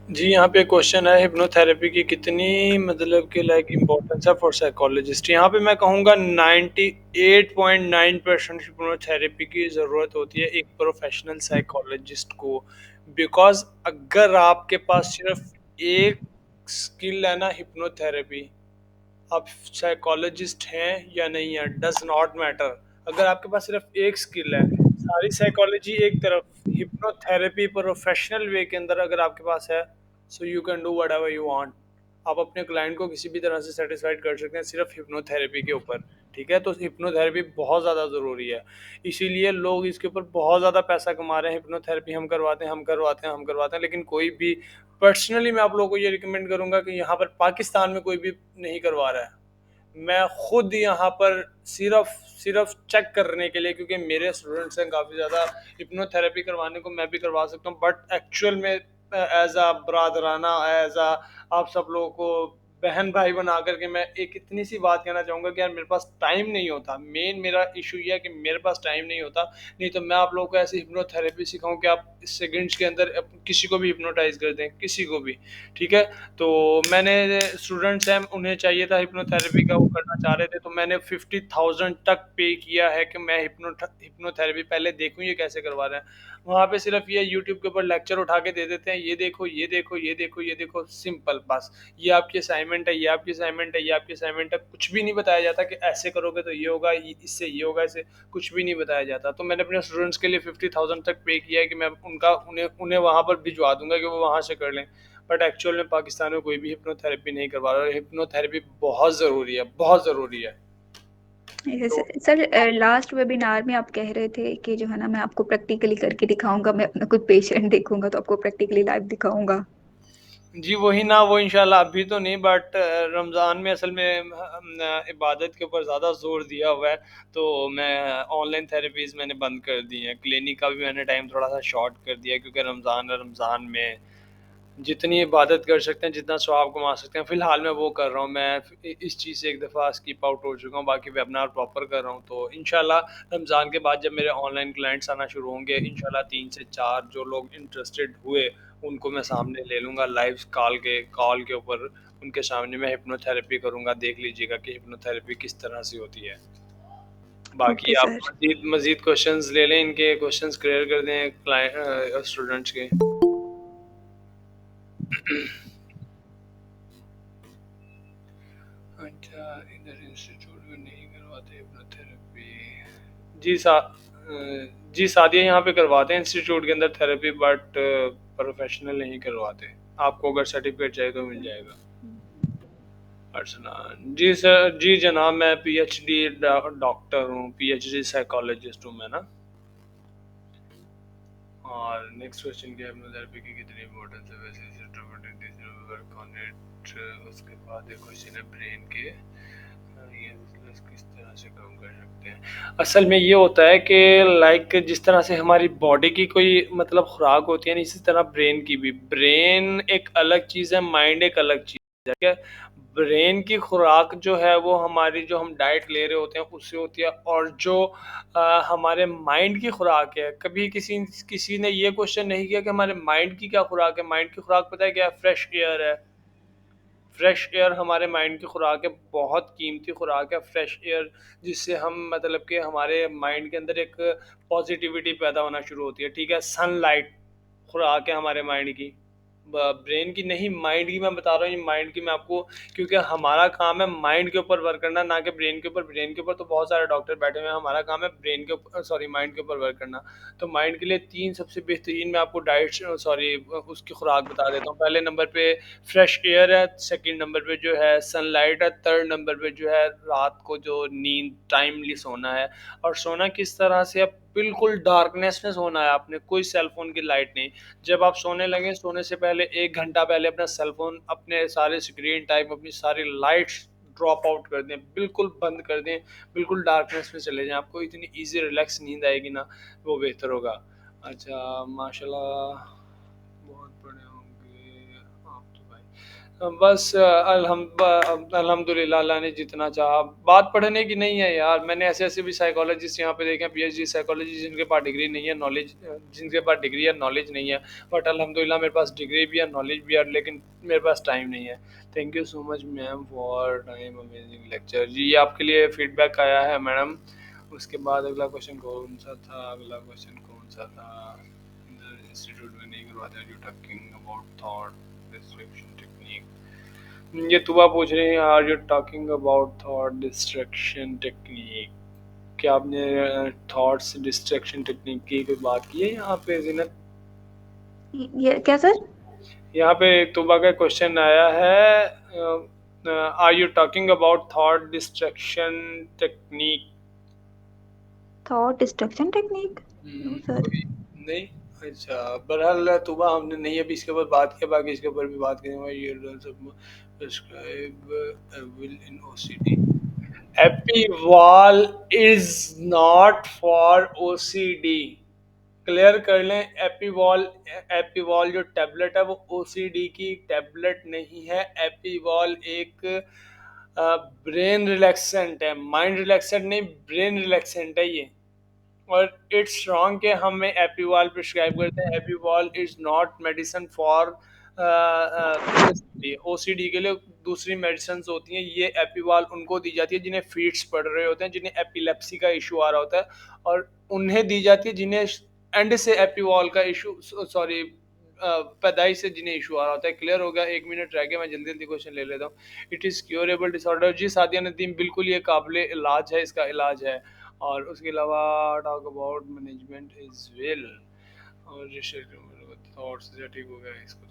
جی یہاں پہ کوشچن ہے ہپنو تھراپی کی کتنی مطلب کہ لائک امپورٹنس ہے فار سائیکولوجسٹ. یہاں پہ میں کہوں گا 98.9% ہپنو تھراپی کی ضرورت ہوتی ہے ایک پروفیشنل سائیکولوجسٹ کو، بیکاز اگر آپ کے پاس صرف ایک اسکل ہے نا ہپنو تھراپی، آپ سائیکولوجسٹ ہیں یا نہیں ہیں ڈز ناٹ میٹر. اگر آپ کے پاس صرف ایک اسکل ہے، ساری سائیکالوجی ایک طرف، ہپنو تھراپی پروفیشنل وے کے اندر اگر آپ کے پاس ہے، so you can do what ever you want. آپ اپنے کلائنٹ کو کسی بھی طرح سے سیٹسفائڈ کر سکتے ہیں صرف ہپنو تھراپی کے اوپر، ٹھیک ہے. تو ہپنو تھراپی بہت زیادہ ضروری ہے، اسی لیے لوگ اس کے اوپر بہت زیادہ پیسہ کما رہے ہیں. ہپنو تھراپی ہم کرواتے ہیں، ہم کرواتے ہیں، ہم کرواتے ہیں، لیکن کوئی بھی پرسنلی میں آپ لوگوں کو یہ ریکمینڈ کروں گا کہ یہاں پر پاکستان میں کوئی بھی نہیں کروا رہا ہے. میں خود یہاں پر صرف چیک کرنے کے لیے، کیونکہ میرے اسٹوڈنٹس ہیں کافی زیادہ، ہپنو تھراپی کروانے کو میں بھی کروا سکتا ہوں، بٹ ایکچوئل میں ایز اے برادرانہ، ایز اے آپ سب لوگوں کو بہن بھائی بنا کر کے میں ایک اتنی سی بات کہنا چاہوں گا کہ یار میرے پاس ٹائم نہیں ہوتا. مین میرا ایشو یہ ہے کہ میرے پاس ٹائم نہیں ہوتا، نہیں تو میں آپ لوگوں کو ایسی ہپنو تھراپی سکھاؤں کہ آپ سیکنڈس کے اندر کسی کو بھی ہپنوٹائز کر دیں، کسی کو بھی، ٹھیک ہے. تو میں نے اسٹوڈنٹس ہیں، انہیں چاہیے تھا ہپنو تھراپی کا، وہ کرنا چاہ رہے تھے، تو میں نے 50,000 تک پے کیا ہے کہ میں ہپنو تھراپی پہلے دیکھوں یہ کیسے کروا رہے ہیں. وہاں پہ صرف یہ یوٹیوب کے اوپر لیکچر اٹھا کے دے دیتے ہیں، یہ دیکھو یہ دیکھو یہ دیکھو یہ دیکھو، سمپل، بس یہ آپ کی اسائنمنٹ ہے، یہ آپ کی اسائنمنٹ ہے، یہ آپ کی اسائنمنٹ ہے. کچھ بھی نہیں بتایا جاتا کہ ایسے کرو گے تو یہ ہوگا، اس سے یہ ہوگا، اسے کچھ بھی نہیں بتایا جاتا. تو میں نے اپنے اسٹوڈنٹس کے لیے 50,000 تک پے کیا ہے کہ میں انہیں وہاں پر بھجوا دوں گا کہ وہ وہاں سے کر لیں. بٹ ایکچوئل میں پاکستان میں کوئی بھی ہپنو تھراپی نہیں کروا رہا. ہپنو تھراپی بہت ضروری ہے، بہت ضروری ہے. تو سر لاسٹ ویبینار میں آپ کہہ رہے تھے کہ جو ہے نا میں آپ کو پریکٹیکلی کر کے دکھاؤں گا، میں اپنا کوئی پیشنٹ دیکھوں گا تو آپ کو پریکٹیکلی لائیو دکھاؤں گا. جی وہی نا، وہ انشاءاللہ ابھی تو نہیں، بٹ رمضان میں اصل میں عبادت کے اوپر زیادہ زور دیا ہوا ہے، تو میں آن لائن تھراپیز میں نے بند کر دی ہیں. کلینک کا بھی میں نے ٹائم تھوڑا سا شارٹ کر دیا کیونکہ رمضان میں جتنی عبادت کر سکتے ہیں، جتنا ثواب کما سکتے ہیں، فی الحال میں وہ کر رہا ہوں. میں اس چیز سے ایک دفعہ اسکپ آؤٹ ہو چکا ہوں، باقی ویبنار پراپر کر رہا ہوں. تو انشاءاللہ رمضان کے بعد جب میرے آن لائن کلائنٹس آنا شروع ہوں گے، انشاءاللہ 3 سے 4 جو لوگ انٹرسٹڈ ہوئے ان کو میں سامنے لے لوں گا لائیو کال کے اوپر، ان کے سامنے میں ہپنو تھراپی کروں گا. دیکھ لیجیے گا کہ ہپنو تھراپی کس طرح سے ہوتی ہے. باقی اوکے آپ سر. مزید کوشچنز لے لیں، ان کے کوشچنز کلیئر کر دیں اسٹوڈنٹس کے. اچھا ادھر انسٹیٹیوٹ میں نہیں کرواتے ہپنوتھراپی؟ جی جی سعدیہ یہاں پہ کرواتے ہیں انسٹیٹیوٹ کے اندر تھراپی، بٹ پروفیشنل نہیں کرواتے. آپ کو اگر سرٹیفکیٹ چاہیے تو مل جائے گا. ارسلان جی سر، جی جناب میں پی ایچ ڈی ڈاکٹر ہوں، پی ایچ ڈی سائیکالوجسٹ ہوں میں نا. اور نیکسٹ کوشچن کیا ہے، ہپنوتھراپی کی کتنی امپورٹنس ہے ویسے ورک آن اٹ. اس کے بعد ایک کوشچن ہے برین کے یہ کس طرح سے کام کر سکتے ہیں. اصل میں یہ ہوتا ہے کہ لائک جس طرح سے ہماری باڈی کی کوئی مطلب خوراک ہوتی ہے نا، اسی طرح برین کی بھی. برین ایک الگ چیز ہے، مائنڈ ایک الگ چیز ہے. ٹھیک ہے، برین کی خوراک جو ہے وہ ہماری جو ہم ڈائٹ لے رہے ہوتے ہیں اس سے ہوتی ہے، اور جو ہمارے مائنڈ کی خوراک ہے. کبھی کسی نے یہ کوشچن نہیں کیا کہ ہمارے مائنڈ کی کیا خوراک ہے. مائنڈ کی خوراک پتہ ہے کیا ہے؟ فریش ایئر ہے. فریش ایئر ہمارے مائنڈ کی خوراک ہے، بہت قیمتی خوراک ہے فریش ایئر، جس سے ہم مطلب کہ ہمارے مائنڈ کے اندر ایک پازیٹیوٹی پیدا ہونا شروع ہوتی ہے. ٹھیک ہے، سن لائٹ خوراک ہے ہمارے مائنڈ کی، برین کی نہیں، مائنڈ کی میں بتا رہا ہوں. یہ مائنڈ کی میں آپ کو، کیونکہ ہمارا کام ہے مائنڈ کے اوپر ورک کرنا، نہ کہ برین کے اوپر. برین کے اوپر تو بہت سارے ڈاکٹر بیٹھے ہوئے ہیں، ہمارا کام ہے برین کے اوپر مائنڈ کے اوپر ورک کرنا. تو مائنڈ کے لیے 3 سب سے بہترین میں آپ کو ڈائٹ اس کی خوراک بتا دیتا ہوں. پہلے نمبر پہ فریش ایئر ہے، سیکنڈ نمبر پہ جو ہے سن لائٹ ہے، تھرڈ نمبر پہ جو ہے رات کو جو نیند ٹائملی سونا ہے. اور سونا کس طرح سے ہے؟ بالکل ڈارکنیس میں سونا ہے آپ نے، کوئی سیل فون کی لائٹ نہیں. جب آپ سونے لگیں، سونے سے پہلے 1 گھنٹہ پہلے اپنا سیل فون، اپنے سارے اسکرین ٹائم، اپنی ساری لائٹس ڈراپ آؤٹ کر دیں، بالکل بند کر دیں، بالکل ڈارکنیس میں چلے جائیں. آپ کو اتنی ایزی ریلیکس نیند آئے گی نا، وہ بہتر ہوگا. اچھا ماشاء اللہ بہت بڑے ہوں گے آپ تو بھائی. بس الحمد للہ اللہ نے جتنا چاہا. بات پڑھنے کی نہیں ہے یار، میں نے ایسے بھی سائیکالوجسٹ یہاں پہ دیکھے، پی ایچ ڈی سائیکالوجسٹ جن کے پاس ڈگری نہیں ہے، نالج جن کے پاس ڈگری ہے نالج نہیں ہے. بٹ الحمد للہ میرے پاس ڈگری بھی ہے، نالج بھی ہے، لیکن میرے پاس ٹائم نہیں ہے. Thank you so much ma'am for time amazing lecture. جی یہ آپ کے لیے فیڈ بیک آیا ہے میڈم. اس کے بعد اگلا کوشچن کون سا تھا؟ انسٹیٹیوٹ میں نہیں کرواتے. جو talking about thought distraction technique, یہ طبع پوچھ رہے ہیں are you talking about thought distraction technique. کیا آپ نے تھاٹس ڈسٹریکشن ٹیکنیک کی کوئی بات کی ہے یہاں پہ زینت؟ یہ کیا سر؟ یہاں پہ طبع کا کوشچن آیا ہے، are you talking about thought distraction technique. Thought distraction technique? No sir. کوئی نہیں. اچھا بہرحال طبع ہم نے نہیں ابھی اس کے اوپر بات کیا، باقی اس کے اوپر بھی بات کریں گے. یہ prescribe will in OCD. Epival is not for OCD. Clear کر لیں، ایپیوال جو ٹیبلٹ ہے وہ OCD کی ٹیبلٹ نہیں ہے. ایپیوال ایک برین ریلیکسنٹ ہے، مائنڈ ریلیکسنٹ نہیں، برین ریلیکسنٹ ہے یہ. اور اٹس رانگ کہ ہمیں ایپیوال پرسکرائب کرتے ہیں. Epival is not medicine for OCD کے لیے دوسری میڈیسنز ہوتی ہیں. یہ ایپیوال ان کو دی جاتی ہے جنہیں فیٹس پڑ رہے ہوتے ہیں، جنہیں ایپیلیپسی کا ایشو آ رہا ہوتا ہے، اور انہیں دی جاتی ہے جنہیں اینڈ سے ایپیوال کا ایشو پیدائش سے جنہیں ایشو آ رہا ہوتا ہے. کلیئر ہو گیا؟ 1 منٹ رہ گیا، میں جلدی جلدی کوشچن لے لیتا ہوں. It is curable disorder. جی سعدیہ ندیم بالکل یہ قابل علاج ہے، اس کا علاج ہے. اور اس کے علاوہ talk about management as well اور تھاٹس سے ٹھیک ہو گیا اس کو.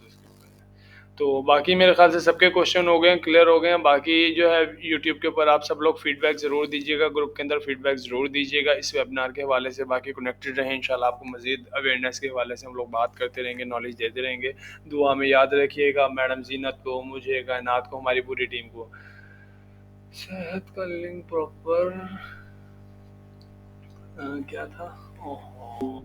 تو باقی میرے خیال سے سب کے کوشچن ہو گئے ہیں، کلیئر ہو گئے ہیں. باقی جو ہے یوٹیوب کے اوپر آپ سب لوگ فیڈ بیک ضرور دیجیے گا، گروپ کے اندر فیڈ بیک ضرور دیجیے گا اس ویبنار کے حوالے سے. باقی کنیکٹڈ رہیں انشاءاللہ، آپ کو مزید اویئرنیس کے حوالے سے ہم لوگ بات کرتے رہیں گے، نالج دیتے رہیں گے. دعا میں یاد رکھیے گا میڈم زینت کو، مجھے، کائنات کو، ہماری پوری ٹیم کو. صحت کا لنک پراپر کیا تھا؟ اوہ